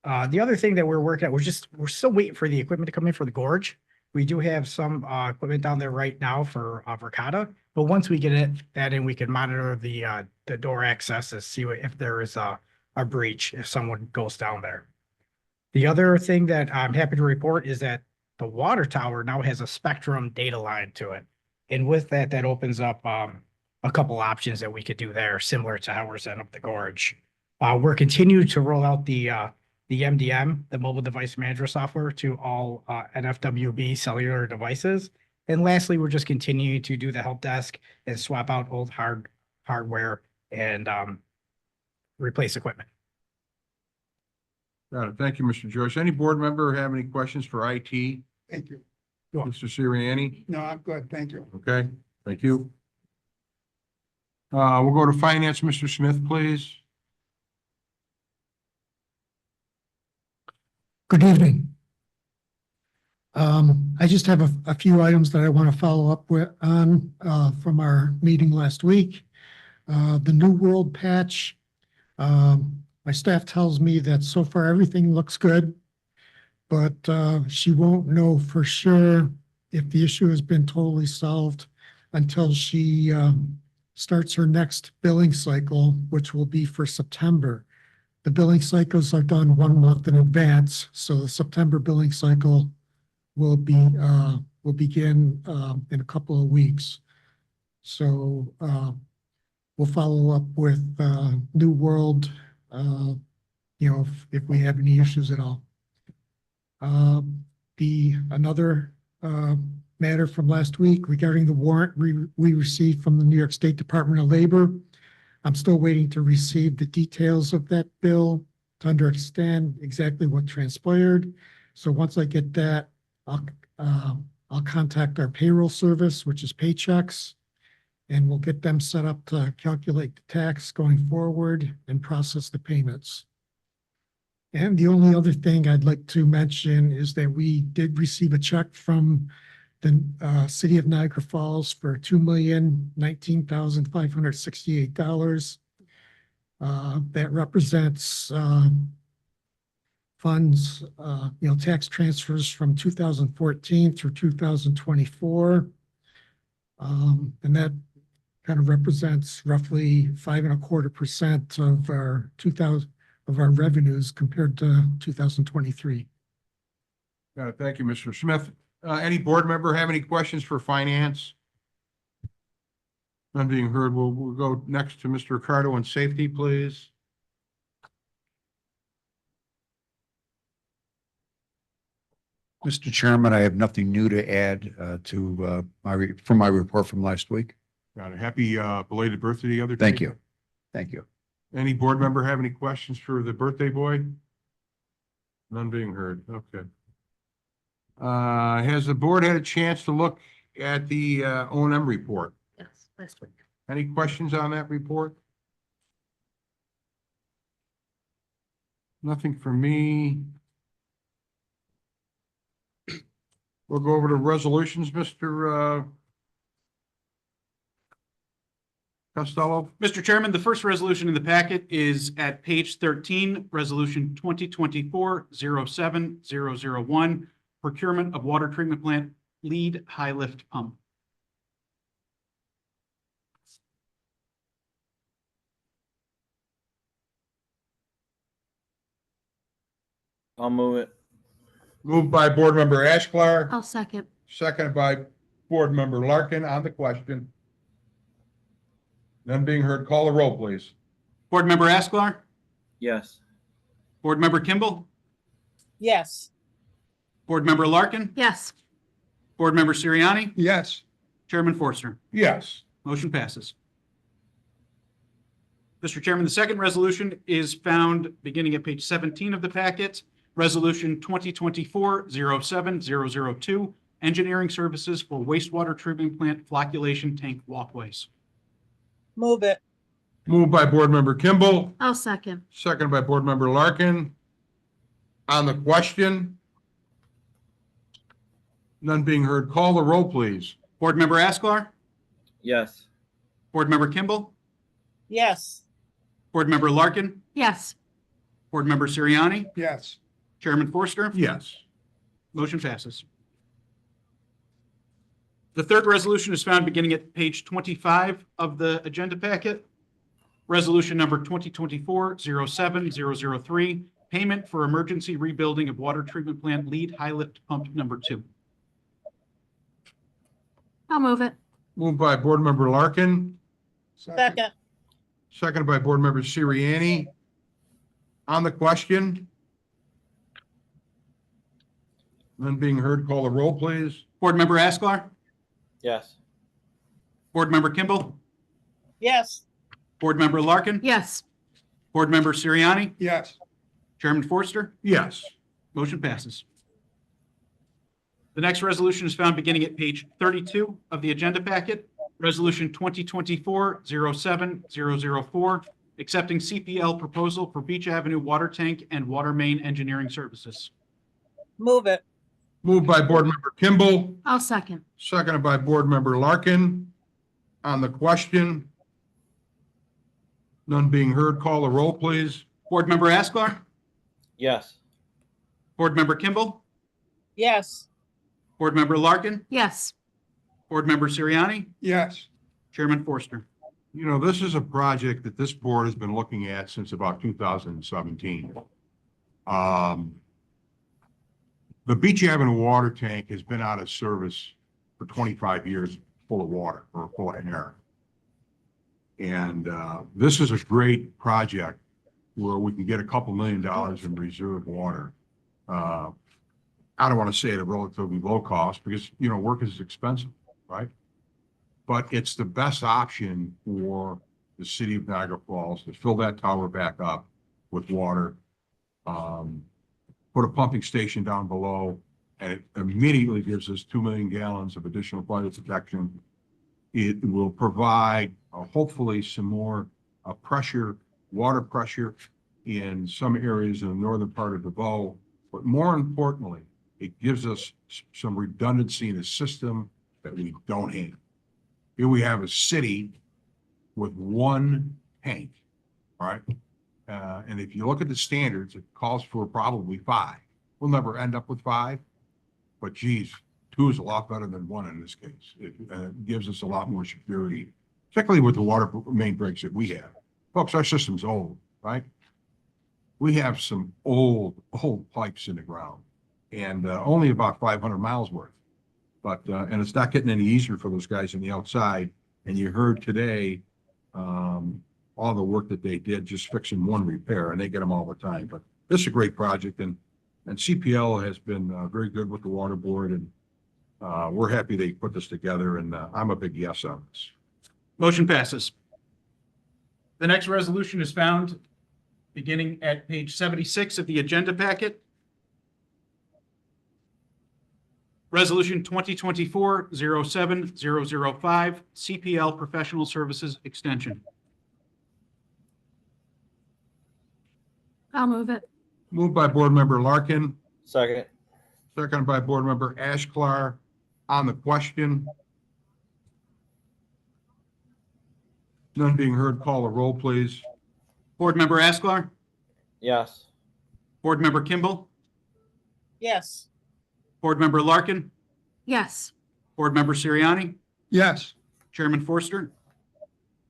The other thing that we're working at, we're still waiting for the equipment to come in for the gorge. We do have some equipment down there right now for Verkada, but once we get that in, we can monitor the door access to see if there is a breach, if someone goes down there. The other thing that I'm happy to report is that the water tower now has a Spectrum data line to it. And with that, that opens up a couple options that we could do there, similar to how we're setting up the gorge. We're continuing to roll out the MDM, the mobile device manager software, to all NFWB cellular devices. And lastly, we're just continuing to do the help desk and swap out old hardware and replace equipment. Got it. Thank you, Mr. Joyce. Any board member have any questions for IT? Thank you. Mr. Sirianni? No, I'm good. Thank you. Okay, thank you. We'll go to finance, Mr. Smith, please. Good evening. I just have a few items that I want to follow up with on from our meeting last week. The New World patch. My staff tells me that so far everything looks good, but she won't know for sure if the issue has been totally solved until she starts her next billing cycle, which will be for September. The billing cycles are done 1 month in advance, so the September billing cycle will begin in a couple of weeks. So we'll follow up with New World, if we have any issues at all. Another matter from last week regarding the warrant we received from the New York State Department of Labor. I'm still waiting to receive the details of that bill to understand exactly what transpired. So once I get that, I'll contact our payroll service, which is Paychecks, and we'll get them set up to calculate the tax going forward and process the payments. And the only other thing I'd like to mention is that we did receive a check from the city of Niagara Falls for $2,019,568. That represents funds, tax transfers from 2014 through 2024. And that kind of represents roughly 5.25% of our revenues compared to 2023. Thank you, Mr. Smith. Any board member have any questions for finance? None being heard. We'll go next to Mr. Ricardo on safety, please. Mr. Chairman, I have nothing new to add to my report from last week. Got it. Happy belated birthday the other day. Thank you. Thank you. Any board member have any questions for the birthday boy? None being heard. Okay. Has the board had a chance to look at the O&M report? Yes, last week. Any questions on that report? Nothing for me. We'll go over to resolutions, Mr. Costello. Mr. Chairman, the first resolution in the packet is at page 13, Resolution 2024-07001, procurement of water treatment plant lead high lift pump. I'll move it. Moved by Board Member Ashklar, I'll second. seconded by Board Member Larkin on the question. None being heard. Call the roll, please. Board Member Asklar, Yes. Board Member Kimball, Yes. Board Member Larkin, Yes. Board Member Sirianni, Yes. Chairman Forster. Yes. Motion passes. Mr. Chairman, the second resolution is found beginning at page 17 of the packet. Resolution 2024-07002, engineering services for wastewater treatment plant flocculation tank walkways. Move it. Moved by Board Member Kimball, I'll second. seconded by Board Member Larkin. On the question? None being heard. Call the roll, please. Board Member Asklar, Yes. Board Member Kimball, Yes. Board Member Larkin, Yes. Board Member Siriani, Yes. Chairman Forster. Yes. Motion passes. The third resolution is found beginning at page 25 of the agenda packet. Resolution number 2024-07003, payment for emergency rebuilding of water treatment plant lead high lift pump number 2. I'll move it. Moved by Board Member Larkin, Second. seconded by Board Member Siriani. On the question? None being heard. Call the roll, please. Board Member Asklar, Yes. Board Member Kimball, Yes. Board Member Larkin, Yes. Board Member Siriani, Yes. Chairman Forster. Yes. Motion passes. The next resolution is found beginning at page 32 of the agenda packet. Resolution 2024-07004, accepting CPL proposal for Beach Avenue Water Tank and Water Main Engineering Services. Move it. Moved by Board Member Kimball, I'll second. seconded by Board Member Larkin. On the question? None being heard. Call the roll, please. Board Member Asklar, Yes. Board Member Kimball, Yes. Board Member Larkin, Yes. Board Member Siriani, Yes. Chairman Forster. You know, this is a project that this board has been looking at since about 2017. The Beach Avenue water tank has been out of service for 25 years, full of water or full of air. And this is a great project where we can get a couple $1 million in reserve water. I don't want to say at a relatively low cost because, you know, work is expensive, right? But it's the best option for the city of Niagara Falls to fill that tower back up with water. Put a pumping station down below, and it immediately gives us 2 million gallons of additional fire protection. It will provide hopefully some more water pressure in some areas in the northern part of the bow. But more importantly, it gives us some redundancy in a system that we don't have. Here we have a city with one tank, all right? And if you look at the standards, it calls for probably 5. We'll never end up with 5, but geez, 2 is a lot better than 1 in this case. It gives us a lot more security, particularly with the water main breaks that we have. Folks, our system's old, right? We have some old pipes in the ground and only about 500 miles worth. But, and it's not getting any easier for those guys on the outside. And you heard today, all the work that they did just fixing one repair, and they get them all the time. But this is a great project, and CPL has been very good with the water board, and we're happy they put this together, and I'm a big yes on this. Motion passes. The next resolution is found beginning at page 76 of the agenda packet. Resolution 2024-07005, CPL Professional Services Extension. I'll move it. Moved by Board Member Larkin, Second. seconded by Board Member Ashklar. On the question? None being heard, call the roll, please. Board Member Asklar, Yes. Board Member Kimball, Yes. Board Member Larkin, Yes. Board Member Siriani, Yes. Chairman Forster.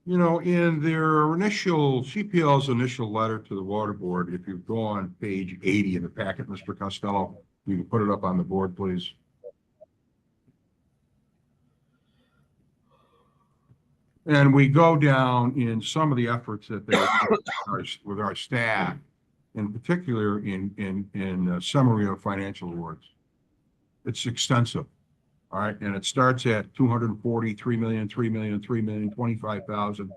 You know, in their CPL's initial letter to the water board, if you go on page 80 in the packet, Mr. Costello, you can put it up on the board, please. And we go down in some of the efforts that they with our staff, in particular in summary of financial awards. It's extensive. All right, and it starts at 240, 3 million, 3 million, 3 million, 25,000,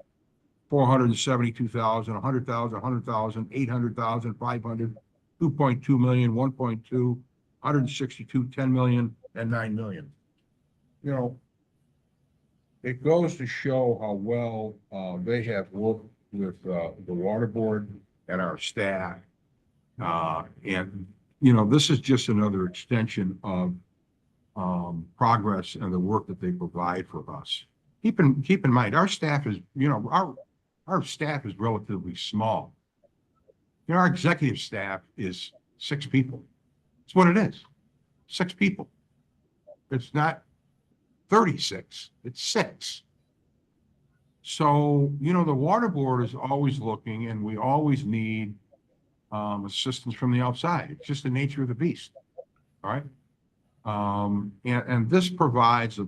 472,000, 100,000, 100,000, 800,000, 500, 2.2 million, 1.2, 162, 10 million, and 9 million. You know, it goes to show how well they have worked with the water board and our staff. And, you know, this is just another extension of progress and the work that they provide for us. Keep in mind, our staff is, you know, our staff is relatively small. You know, our executive staff is 6 people. That's what it is. 6 people. It's not 36, it's 6. So, you know, the water board is always looking, and we always need assistance from the outside. It's just the nature of the beast. All right. And this provides a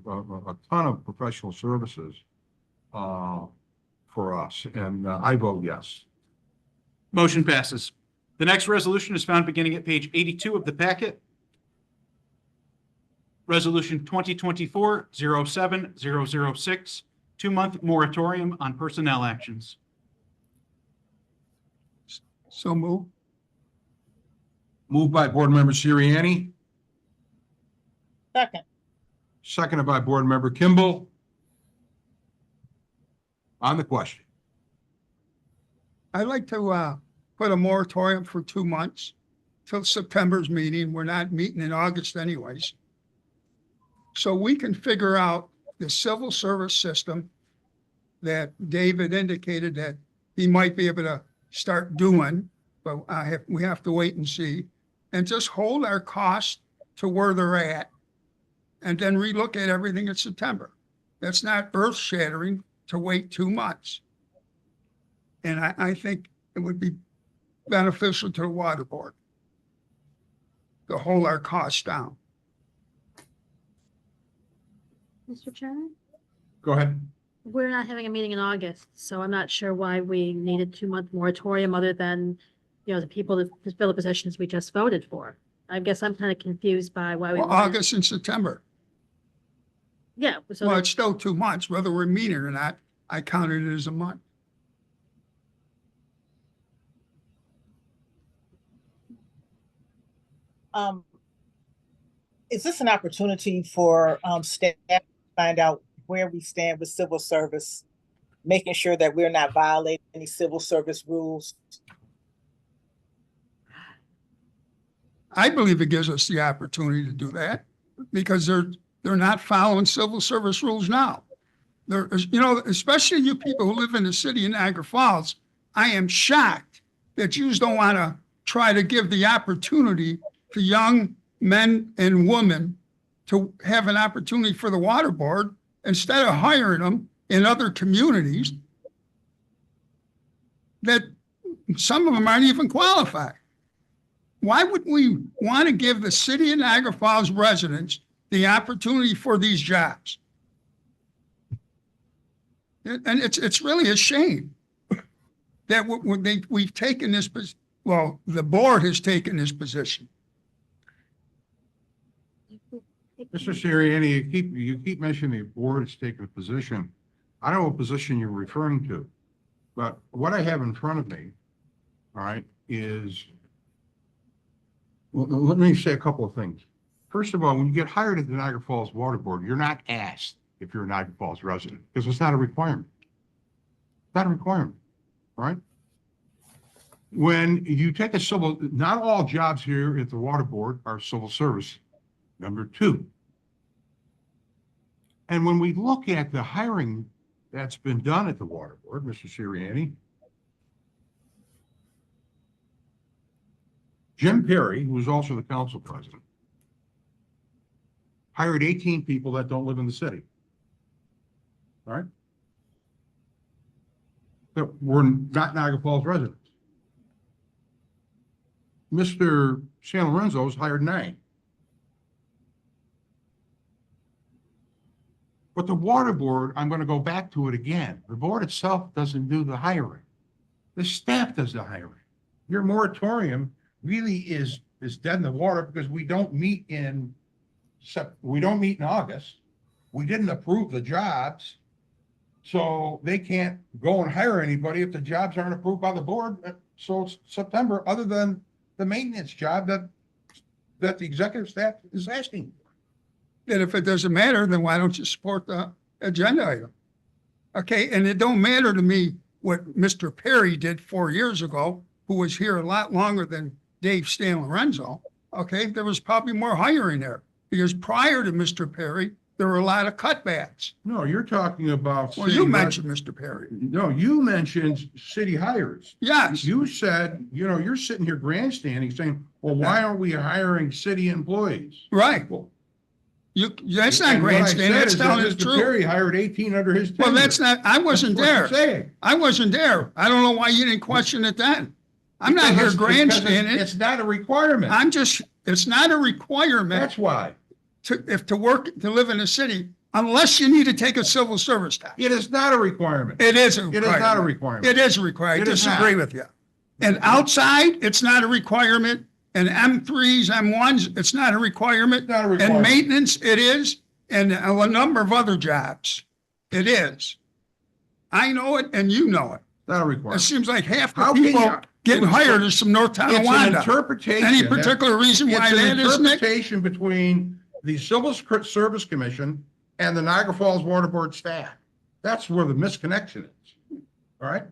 ton of professional services for us, and I vote yes. Motion passes. The next resolution is found beginning at page 82 of the packet. Resolution 2024-07006, 2-month moratorium on personnel actions. So move. Moved by Board Member Sirianni, Second. seconded by Board Member Kimball. On the question. I'd like to put a moratorium for 2 months till September's meeting. We're not meeting in August anyways. So we can figure out the civil service system that David indicated that he might be able to start doing, but we have to wait and see, and just hold our costs to where they're at and then relook at everything in September. That's not earth shattering to wait 2 months. And I think it would be beneficial to the water board to hold our costs down. Mr. Chairman, Go ahead. we're not having a meeting in August, so I'm not sure why we need a 2-month moratorium other than, you know, the people that fill the positions we just voted for. I guess I'm kind of confused by why we. Well, wanted- August and September. Yeah, so Well, it's still 2 months, whether we're meeting or not. I counted it as a month. Is this an opportunity for staff to find out where we stand with civil service, making sure that we're not violating any civil service rules? I believe it gives us the opportunity to do that because they're not following civil service rules now. There is, you know, especially you people who live in the city of Niagara Falls, I am shocked that you don't want to try to give the opportunity to young men and women to have an opportunity for the water board instead of hiring them in other communities that some of them aren't even qualified. Why would we want to give the city of Niagara Falls residents the opportunity for these jobs? And it's really a shame that we've taken this, well, the board has taken this position. Mr. Sirianni, you keep mentioning the board has taken a position. I don't know what position you're referring to, but what I have in front of me, all right, is, well, let me say a couple of things. First of all, when you get hired at the Niagara Falls Water Board, you're not asked if you're a Niagara Falls resident, because it's not a requirement. It's not a requirement, all right? When you take a civil, not all jobs here at the water board are civil service. Number 2. And when we look at the hiring that's been done at the water board, Mr. Sirianni, Jim Perry, who is also the council president, hired 18 people that don't live in the city. All right? That were not Niagara Falls residents. Mr. San Lorenzo's hired 9. But the water board, I'm going to go back to it again. The board itself doesn't do the hiring. The staff does the hiring. Your moratorium really is dead in the water because we don't meet in August. We didn't approve the jobs. So they can't go and hire anybody if the jobs aren't approved by the board. So it's September, other than the maintenance job that the executive staff is asking for. And if it doesn't matter, then why don't you support the agenda item? Okay, and it don't matter to me what Mr. Perry did 4 years ago, who was here a lot longer than Dave Stan Lorenzo, okay, there was probably more hiring there. Because prior to Mr. Perry, there were a lot of cutbacks. No, you're talking about. Well, city you res- mentioned Mr. Perry. No, you mentioned city hires. Yes, You said, you're sitting here grandstanding saying, well, why aren't we hiring city employees? right. Well, That's not and what I grandstanding, said that's is that telling the Mr. truth. Perry hired 18 under his tenure. Well, that's not, I wasn't That's what you're there. saying. I wasn't there. I don't know why you didn't question it then. I'm not here Because grandstanding. It's not a requirement. It's not a requirement That's why. to work, to live in a city, unless you need to take a civil service test. It is not a requirement. It is a It requirement. is not a requirement. It is a requirement. I It is not. disagree with you. And outside, it's not a requirement. And M3s, M1s, it's not a requirement. It's not a And requirement. maintenance, it is. And a number of other jobs, it is. I know it and you know it. Not a It requirement. seems like half the How can people you- getting hired is from North It's an Tonawanda. interpretation. Any that- particular reason why It's an that is, Nick? interpretation between the Civil Service Commission and the Niagara Falls Water Board staff. That's where the misconnection is. All right?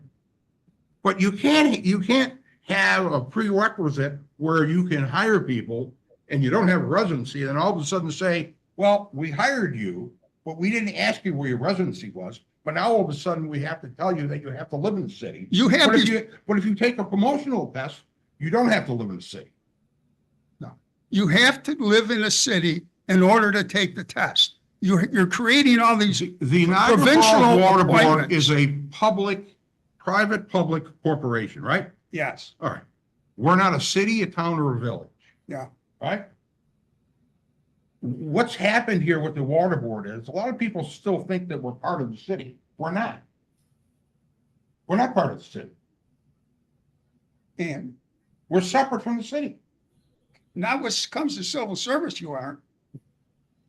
But you can't have a prerequisite where you can hire people and you don't have a residency and then all of a sudden say, well, we hired you, but we didn't ask you where your residency was. But now all of a sudden we have to tell you that you have to live in the city. You have But these, if you take a promotional test, you don't have to live in the city. you have to live in a city in order to take the test. You're creating all these, The Niagara Provincial Falls Water Board appointments. is a private public corporation, right? yes, All right. We're not a city, a town, or a village, yeah. right? What's happened here with the water board is a lot of people still think that we're part of the city. We're not. We're not part of the city. And We're separate from the city. now what comes to civil service, you aren't.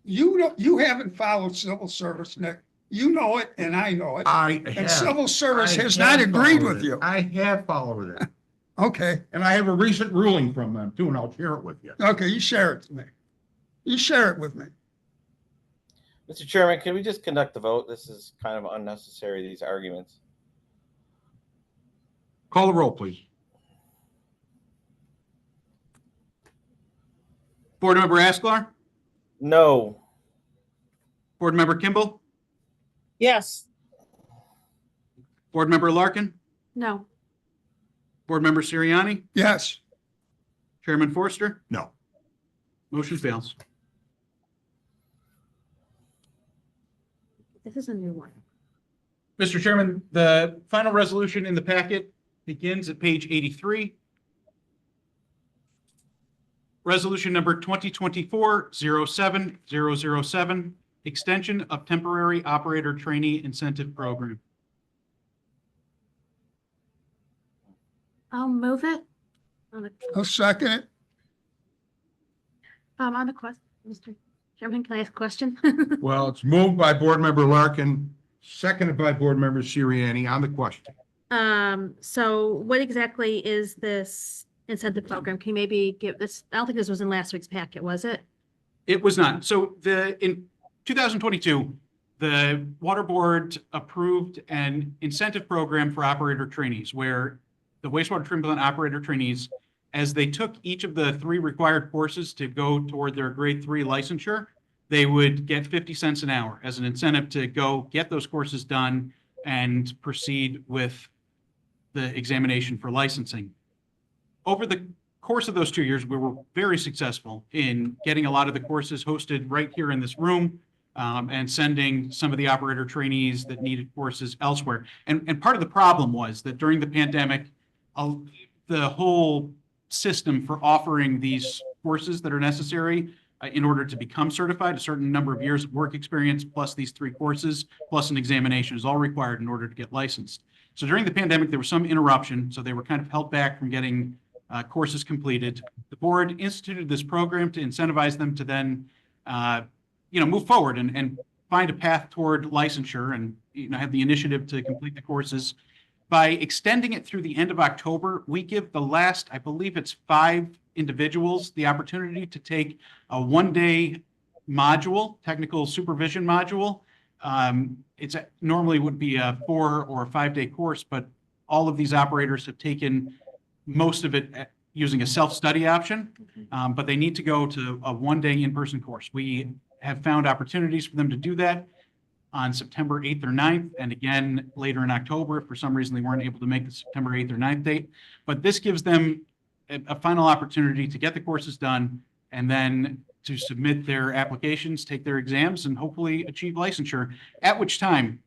You haven't followed civil service, Nick. You know it and I know it. And civil service has not agreed with you. I have followed it. Okay, And I have a recent ruling from them too, and I'll share it with you. okay, you share it to me. You share it with me. Mr. Chairman, can we just conduct the vote? This is kind of unnecessary, these arguments. Call the roll, please. Board Member Asklar, No. Board Member Kimball, Yes, Board Member Larkin, No. Board Member Siriani, Yes, Chairman Forster, No. motion fails. This is a new one. Mr. Chairman, the final resolution in the packet begins at page 83. Resolution number 2024-07007, extension of temporary operator trainee incentive program. I'll move it. I'll second it. On the question, Mr. Chairman, can I ask a question? Well, it's moved by Board Member Larkin, seconded by Board Member Siriani on the question. So what exactly is this incentive program? Can you maybe give this, I don't think this was in last week's packet, was it? It was not. So in 2022, the Water Board approved an incentive program for operator trainees where the wastewater treatment plant operator trainees, as they took each of the 3 required courses to go toward their grade 3 licensure, they would get 50 cents an hour as an incentive to go get those courses done and proceed with the examination for licensing. Over the course of those 2 years, we were very successful in getting a lot of the courses hosted right here in this room, and sending some of the operator trainees that needed courses elsewhere. And part of the problem was that during the pandemic, the whole system for offering these courses that are necessary in order to become certified, a certain number of years of work experience, plus these 3 courses, plus an examination is all required in order to get licensed. So during the pandemic, there was some interruption, so they were kind of held back from getting courses completed. The board instituted this program to incentivize them to then, move forward and find a path toward licensure and, have the initiative to complete the courses. By extending it through the end of October, we give the last, I believe it's 5 individuals, the opportunity to take a 1-day module, technical supervision module. Normally would be a 4 or 5-day course, but all of these operators have taken most of it using a self-study option, but they need to go to a one-day in-person course. We have found opportunities for them to do that on September 8th or 9th, and again, later in October, if for some reason they weren't able to make the September 8th or 9th date. But this gives them a final opportunity to get the courses done and then to submit their applications, take their exams, and hopefully achieve licensure, at which time,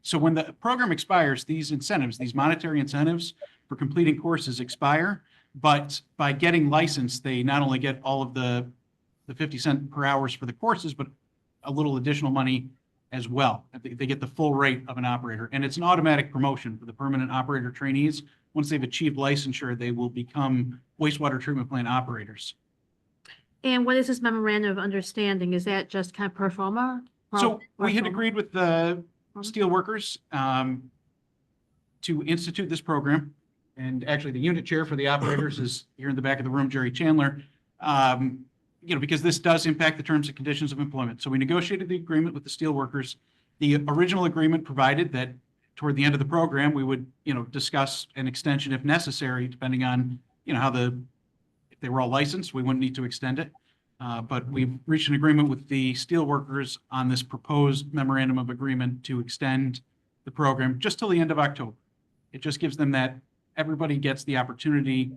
so when the program expires, these incentives, these monetary incentives for completing courses expire, but by getting licensed, they not only get all of the 50 cent per hours for the courses, but a little additional money as well. They get the full rate of an operator, and it's an automatic promotion for the permanent operator trainees. Once they've achieved licensure, they will become wastewater treatment plant operators. And what is this memorandum of understanding? Is that just kind of pro forma? So we had agreed with the steelworkers to institute this program. And actually, the unit chair for the operators is here in the back of the room, Jerry Chandler. Because this does impact the terms and conditions of employment. So we negotiated the agreement with the steelworkers. The original agreement provided that toward the end of the program, we would, discuss an extension if necessary, depending on, if they were all licensed, we wouldn't need to extend it. But we've reached an agreement with the steelworkers on this proposed memorandum of agreement to extend the program just till the end of October. It just gives them that everybody gets the opportunity,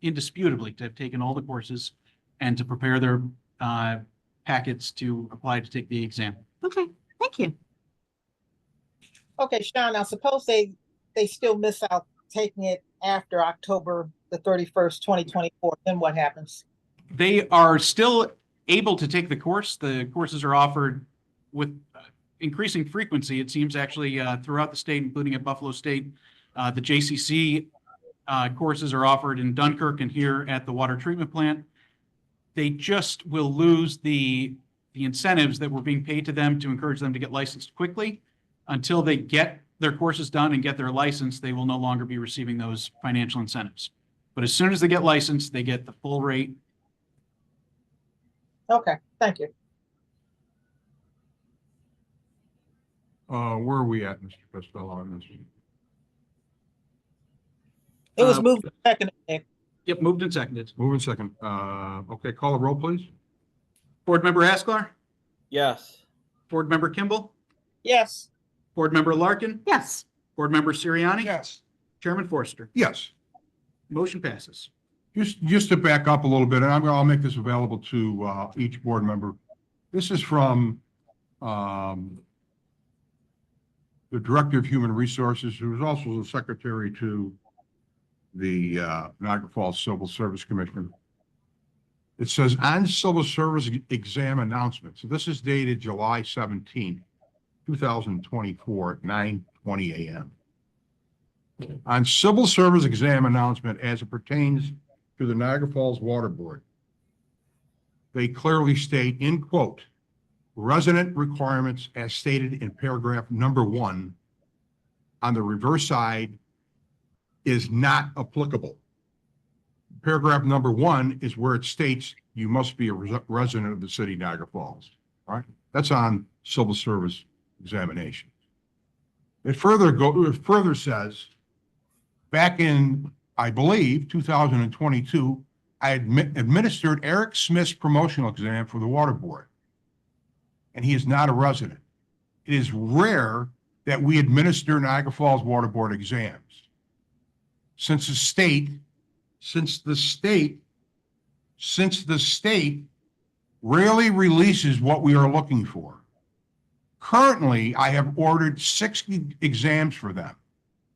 indisputably, to have taken all the courses and to prepare their packets to apply to take the exam. Okay, thank you. Okay, Sean, now suppose they still miss out taking it after October the 31st, 2024, then what happens? They are still able to take the course. The courses are offered with increasing frequency, it seems, actually, throughout the state, including at Buffalo State. The JCC courses are offered in Dunkirk and here at the water treatment plant. They just will lose the incentives that were being paid to them to encourage them to get licensed quickly. Until they get their courses done and get their license, they will no longer be receiving those financial incentives. But as soon as they get licensed, they get the full rate. Okay, thank you. Where are we at, Mr. Costello, on this? It was moved second. Yep, moved and seconded. Moving second. Okay, call the roll, please. Board Member Hasklar, Yes. Board Member Kimball, Yes. Board Member Larkin, Yes. Board Member Sirianni. Yes. Chairman Forster. Yes. Motion passes. Just to back up a little bit, and I'll make this available to each board member. This is from the Director of Human Resources, who is also the Secretary to the Niagara Falls Civil Service Commission. It says, on civil service exam announcement. So this is dated July 17th, 2024 at 9:20 a.m. On civil service exam announcement as it pertains to the Niagara Falls Water Board, they clearly state, in quote, resident requirements as stated in paragraph number 1 on the reverse side is not applicable. Paragraph number 1 is where it states you must be a resident of the city of Niagara Falls. All right, that's on civil service examination. It further says, back in, I believe, 2022, I administered Eric Smith's promotional exam for the water board, and he is not a resident. It is rare that we administer Niagara Falls Water Board exams. Since the state rarely releases what we are looking for. Currently, I have ordered 60 exams for them,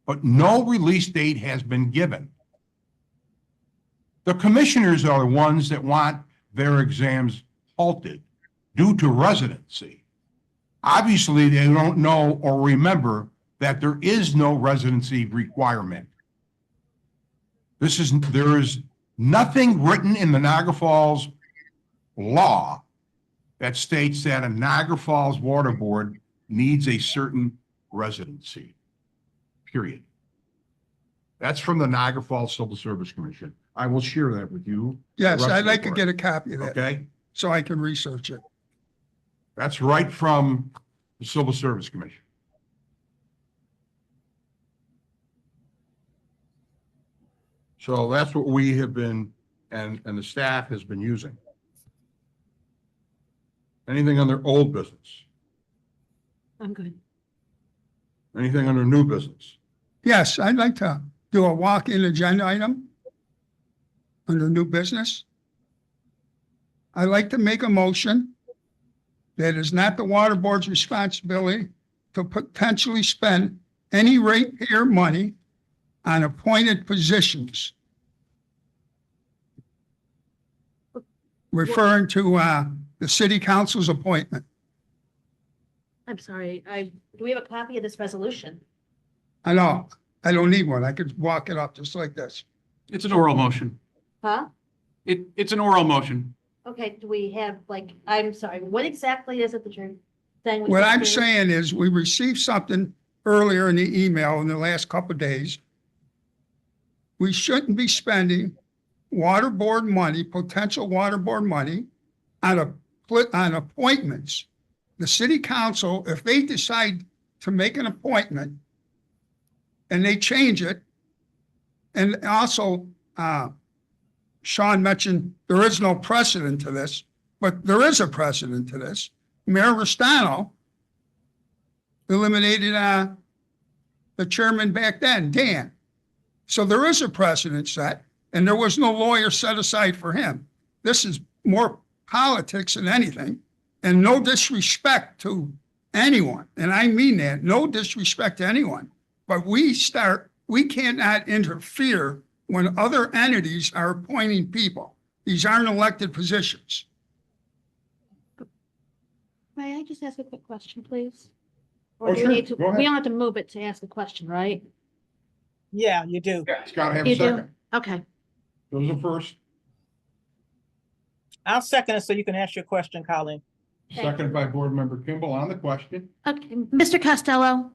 but no release date has been given. The commissioners are the ones that want their exams halted due to residency. Obviously, they don't know or remember that there is no residency requirement. There is nothing written in the Niagara Falls law that states that a Niagara Falls Water Board needs a certain residency, period. That's from the Niagara Falls Civil Service Commission. I will share that with you. Yes, the rest I'd of the like to board. get a copy of that, Okay, so I can research it. that's right from the Civil Service Commission. So that's what we have been, and the staff has been using. Anything under old business? I'm good. Anything under new business? Yes, I'd like to do a walk-in agenda item under new business. I'd like to make a motion that is not the water board's responsibility to potentially spend any ratepayer money on appointed positions. Referring to the city council's appointment. I'm sorry, do we have a copy of this resolution? I know, I don't need one. I could walk it up just like this. It's an oral motion. Huh? It's an oral motion. Okay, do we have, like, I'm sorry, what exactly is it that you're saying? What I'm saying is we received something earlier in the email in the last couple of days. We shouldn't be spending water board money, potential water board money on appointments. The city council, if they decide to make an appointment and they change it, and also, Sean mentioned there is no precedent to this, but there is a precedent to this. Mayor Restano eliminated the chairman back then, Dan. So there is a precedent set, and there was no lawyer set aside for him. This is more politics than anything, and no disrespect to anyone. And I mean that, no disrespect to anyone. But we cannot interfere when other entities are appointing people. These aren't elected positions. May I just ask a quick question, please? Oh, Or do we sure. need to, Go ahead. we don't have to move it to ask a question, right? Yeah, you do. Yeah, it's gotta have a You do? second. Okay, Those are first, I'll second it so you can ask your question, Colleen. seconded by Board Member Kimball on the question. okay, Mr. Costello.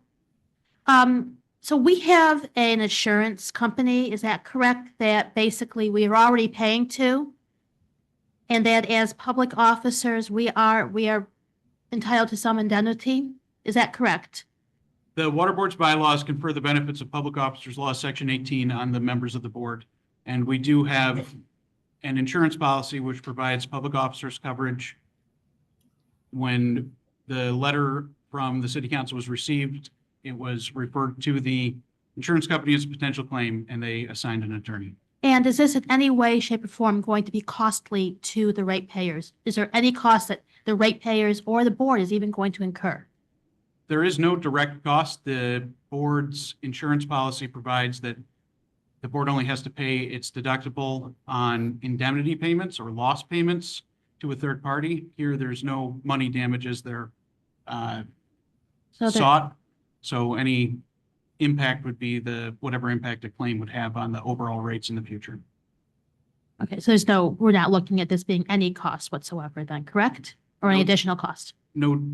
So we have an insurance company, is that correct? That basically we are already paying to? And that as public officers, we are entitled to some indemnity? Is that correct? The Water Board's bylaws confer the benefits of Public Officers Law, Section 18, on the members of the board. And we do have an insurance policy which provides public officers coverage. When the letter from the city council was received, it was referred to the insurance company as a potential claim, and they assigned an attorney. And is this in any way, shape, or form going to be costly to the ratepayers? Is there any cost that the ratepayers or the board is even going to incur? There is no direct cost. The board's insurance policy provides that the board only has to pay its deductible on indemnity payments or loss payments to a third party. Here, there's no money damages. They're So that, sought. So any impact would be whatever impact a claim would have on the overall rates in the future. okay, so we're not looking at this being any cost whatsoever then, correct? Or any No. additional cost? No,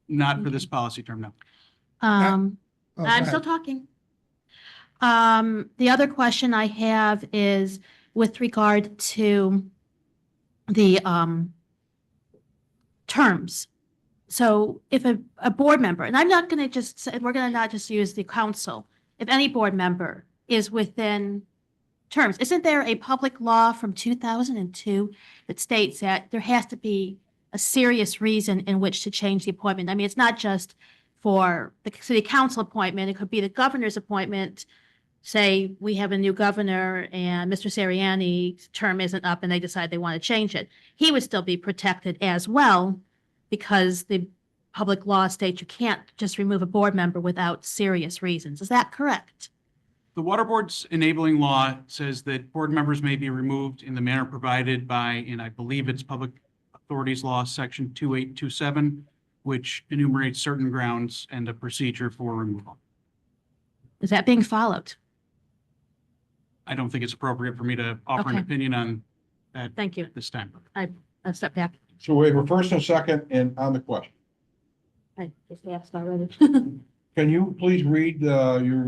not for this policy term, no. I'm Okay. still talking. The other question I have is with regard to the terms. So if a board member, and I'm not going to just say, we're going to not just use the council, if any board member is within terms, isn't there a public law from 2002 that states that there has to be a serious reason in which to change the appointment? I mean, it's not just for the city council appointment, it could be the governor's appointment. Say we have a new governor and Mr. Sirianni's term isn't up and they decide they want to change it. He would still be protected as well because the public law states you can't just remove a board member without serious reasons. Is that correct? The Water Board's enabling law says that board members may be removed in the manner provided by, and I believe it's Public Authorities Law, Section 2827, which enumerates certain grounds and a procedure for removal. Is that being followed? I don't think it's appropriate for me to offer an Okay. opinion on that Thank you. at this time. I'll step back. So we have a first and second and on the question. I just asked already. Can you please read your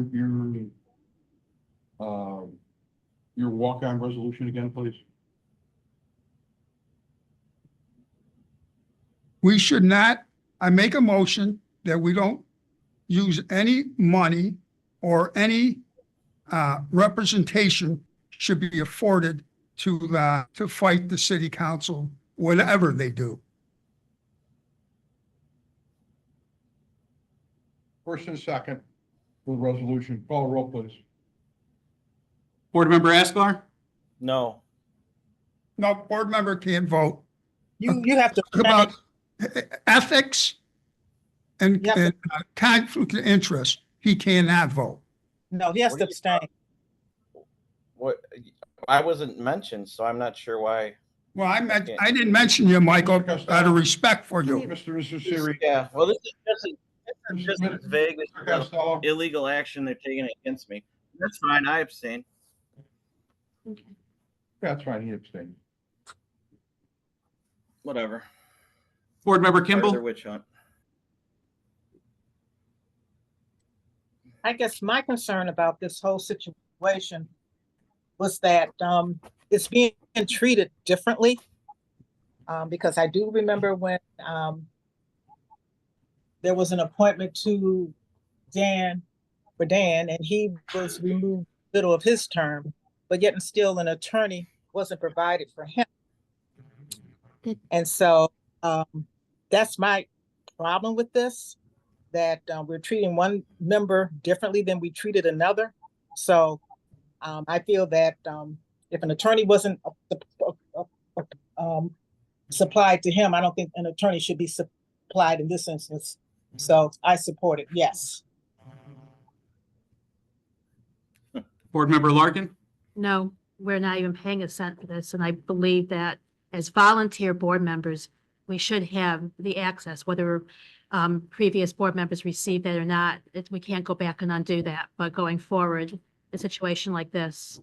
walk-on resolution again, please? We should not, I make a motion that we don't use any money or any representation should be afforded to fight the city council, whatever they do. First and second for the resolution. Call the roll, please. Board Member Asklar, No. No, board member can't vote. You have to. About ethics and Yep. and, conflict of interest, he cannot vote. No, he has to abstain. What? I wasn't mentioned, so I'm not sure why. Well, I didn't mention you, Michael, out of respect for you. Mr. Siri. Yeah, well, this is just vague. This Mr. is Costello. illegal action they're taking against me. That's fine. I abstain. That's fine, he abstained. Whatever. Board Member Part of their Kimball, witch hunt. I guess my concern about this whole situation was that it's being treated differently. Because I do remember when there was an appointment to Dan, and he was removed middle of his term, but yet and still an attorney wasn't provided for him. And so that's my problem with this, that we're treating one member differently than we treated another. So I feel that if an attorney wasn't supplied to him, I don't think an attorney should be supplied in this instance. So I support it, yes. Board Member Larkin, No, we're not even paying a cent for this, and I believe that as volunteer board members, we should have the access, whether previous board members receive it or not. We can't go back and undo that, but going forward, a situation like this,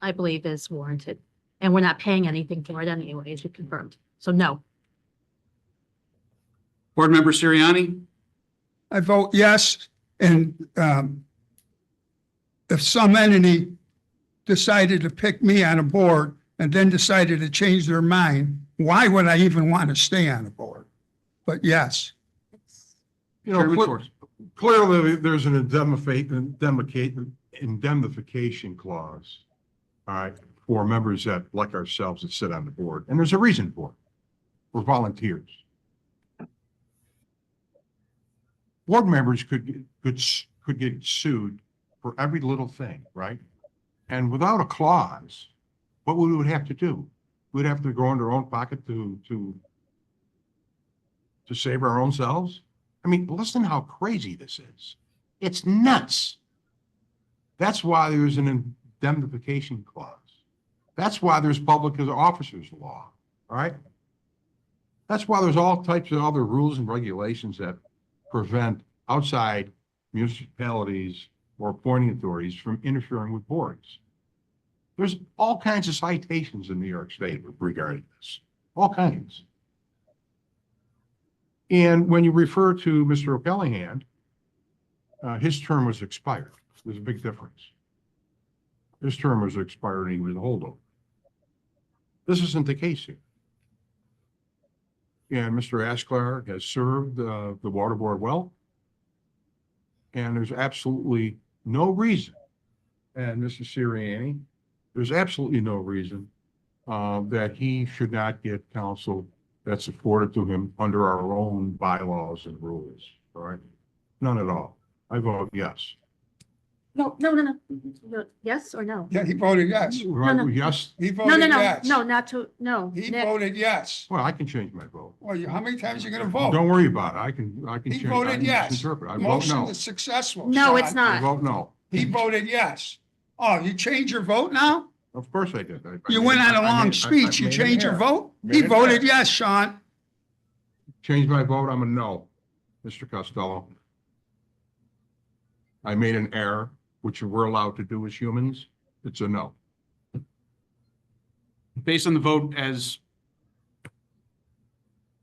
I believe is warranted. And we're not paying anything for it anyway, as you confirmed. So no. Board Member Siriani, I vote yes, and if some entity decided to pick me on a board and then decided to change their mind, why would I even want to stay on a board? But yes. You know, Chairman Schwartz. clearly, there's an indemnification clause, all right, for members that, like ourselves, that sit on the board, and there's a reason for it. We're volunteers. Board members could get sued for every little thing, right? And without a clause, what we would have to do? We'd have to go into our own pocket to save our own selves? I mean, listen how crazy this is. It's nuts. That's why there's an indemnification clause. That's why there's public officers law, all right? That's why there's all types of other rules and regulations that prevent outside municipalities or appointing authorities from interfering with boards. There's all kinds of citations in New York State regarding this, all kinds. And when you refer to Mr. O'Callaghan, his term was expired. There's a big difference. His term was expired and he was a holdover. This isn't the case here. And Mr. Asklar has served the water board well. And there's absolutely no reason, and Mr. Siriani, there's absolutely no reason that he should not get counsel that's afforded to him under our own bylaws and rules, all right? None at all. I vote yes. No. Yes or no? Yeah, he voted yes. no. Yes, He No, voted no, yes. not to, no. He Nick. voted yes. well, I can change my vote. Well, how many times are you gonna vote? Don't worry about it. I can He change. I voted can yes. misinterpret. I vote Motion no. is successful. No, it's Sean. I not. vote no. He voted yes. Oh, you changed your vote now? Of course I did. You went on a long speech. You changed your vote? He voted yes, Sean. Change my vote. I'm a no, Mr. Costello. I made an error, which we're allowed to do as humans. It's a no. based on the vote as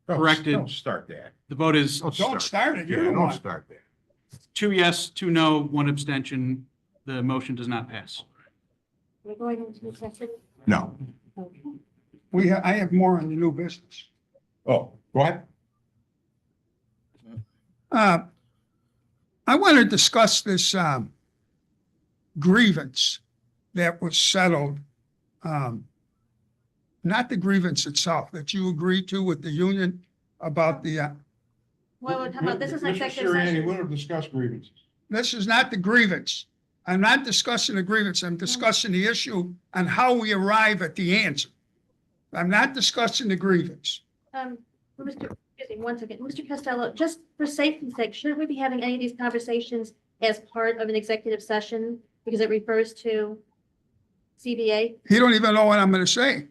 corrected, Don't start that. the vote is Don't start it. Yeah, You're the don't one. start that. 2 yes, 2 no, 1 abstention. The motion does not pass. We're going into the session. No. Okay. I have more on the new business. Oh, go ahead. I want to discuss this grievance that was settled, not the grievance itself, that you agreed to with the union about the, Well, we're talking about, this is an Mr. executive Sirianni, session. we don't discuss grievances. this is not the grievance. I'm not discussing the grievance. I'm discussing the issue on how we arrive at the answer. I'm not discussing the grievance. Excuse me, one second. Mr. Costello, just for safety's sake, shouldn't we be having any of these conversations as part of an executive session? Because it refers to CBA? You don't even know what I'm gonna say.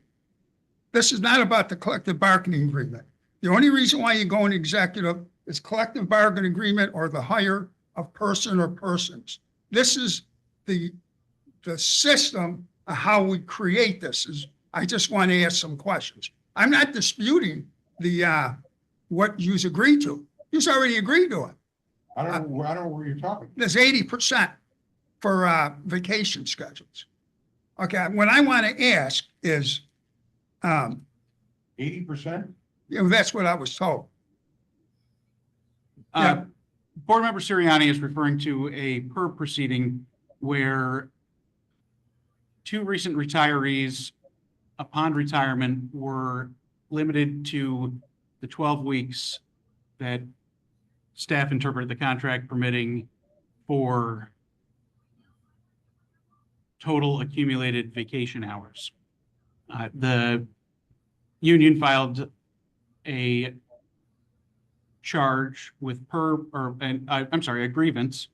This is not about the collective bargaining agreement. The only reason why you go in executive is collective bargaining agreement or the hire of person or persons. This is the system of how we create this is, I just want to ask some questions. I'm not disputing the, what you've agreed to. You've already agreed to it. I don't know where you're talking. There's 80% for vacation schedules. Okay, what I want to ask is, 80%? that's what I was told. Yeah. Board Member Sirianni is referring to a PERB proceeding where two recent retirees upon retirement were limited to the 12 weeks that staff interpreted the contract permitting for total accumulated vacation hours. The union filed a charge with a grievance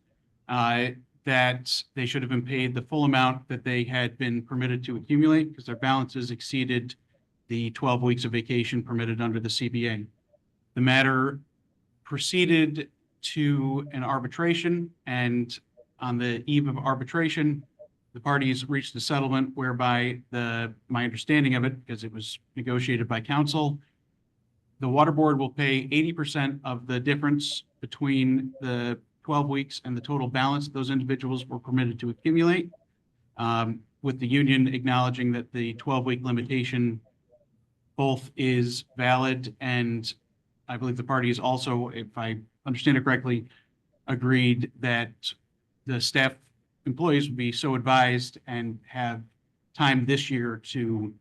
that they should have been paid the full amount that they had been permitted to accumulate because their balances exceeded the 12 weeks of vacation permitted under the CBA. The matter proceeded to an arbitration, and on the eve of arbitration, the parties reached a settlement whereby my understanding of it, because it was negotiated by council, the water board will pay 80% of the difference between the 12 weeks and the total balance those individuals were permitted to accumulate, with the union acknowledging that the 12-week limitation both is valid, and I believe the parties also, if I understand it correctly, agreed that the staff employees would be so advised and have time this year to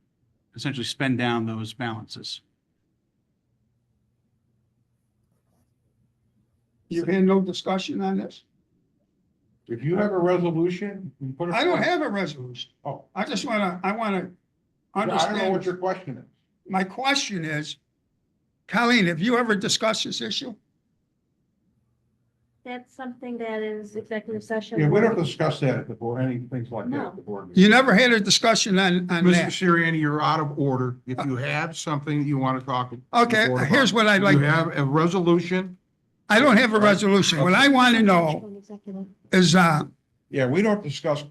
essentially spend down those balances. You had no discussion on this? If you have a resolution, you put it. I don't forward. have a resolution. Oh, I just wanna, I wanna I don't know what understand. your question is. My question is, Colleen, have you ever discussed this issue? That's something that is executive session. Yeah, we don't discuss that at the board, any things like that No. at the board. meeting. You never had a discussion on Mr. that? Sirianni, you're out of order. If you have something that you want to talk. to the Okay, board here's about, what I'd like. You have a resolution. I don't have a resolution. What I want to know is, Yeah, we don't discuss.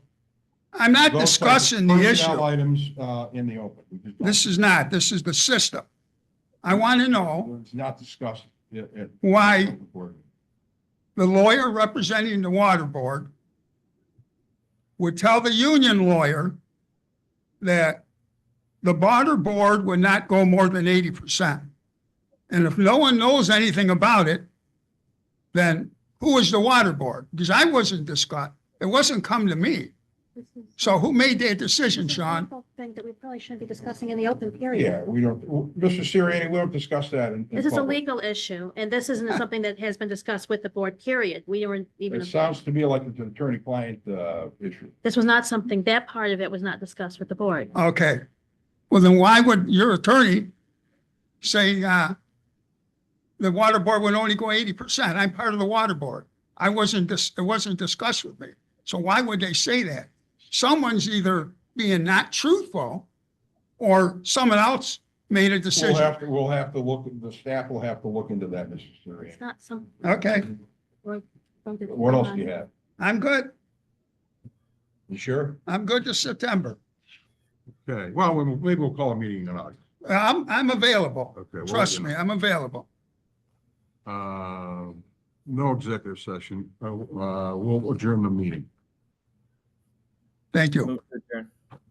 I'm not those discussing the personnel issue. Items, in the open. We just don't. This is the system. I want to know It's not discussed. why the lawyer representing the water board would tell the union lawyer that the water board would not go more than 80%. And if no one knows anything about it, then who is the water board? Because I wasn't discussed. It wasn't come to me. So who made that decision, Sean? Thing that we probably shouldn't be discussing in the open period. Yeah, we don't, Mr. Sirianni, we don't discuss that in. This is a public. legal issue, and this isn't something that has been discussed with the board, period. We weren't even, It sounds to me like it's an attorney-client, issue. this was not something, that part of it was not discussed with the board. Okay. Well, then why would your attorney say, the water board would only go 80%? I'm part of the water board. It wasn't discussed with me. So why would they say that? Someone's either being not truthful or someone else made a decision. We'll have to look, the staff will have to look into that, Mr. It's Sirianni. not some. Okay, What else do you have? I'm good. You sure? I'm good to September. Okay, well, maybe we'll call a meeting in August. I'm available. Okay. well, Trust me, I'm available. No executive session. We'll adjourn the meeting. Thank you. Move to adjourn.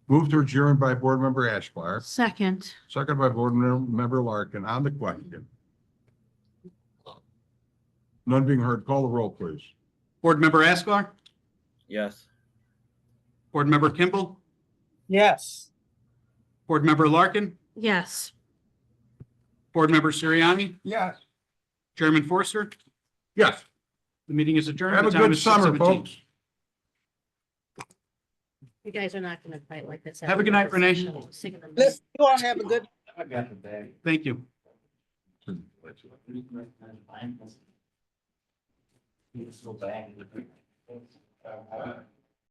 Move to adjourn by Board Member Ashbar, Second. second by Board Member Larkin on the question. None being heard. Call the roll, please. Board Member Asklar, Yes. Board Member Kimball, Yes. Board Member Larkin, Yes. Board Member Siriani, Yes. Chairman Forster. Yes. The meeting is adjourned. Have The a time good is summer, 6:17. folks. You guys are not gonna fight like this. Have a good night, Renee. Let's, you all have a good Thank you. Go back.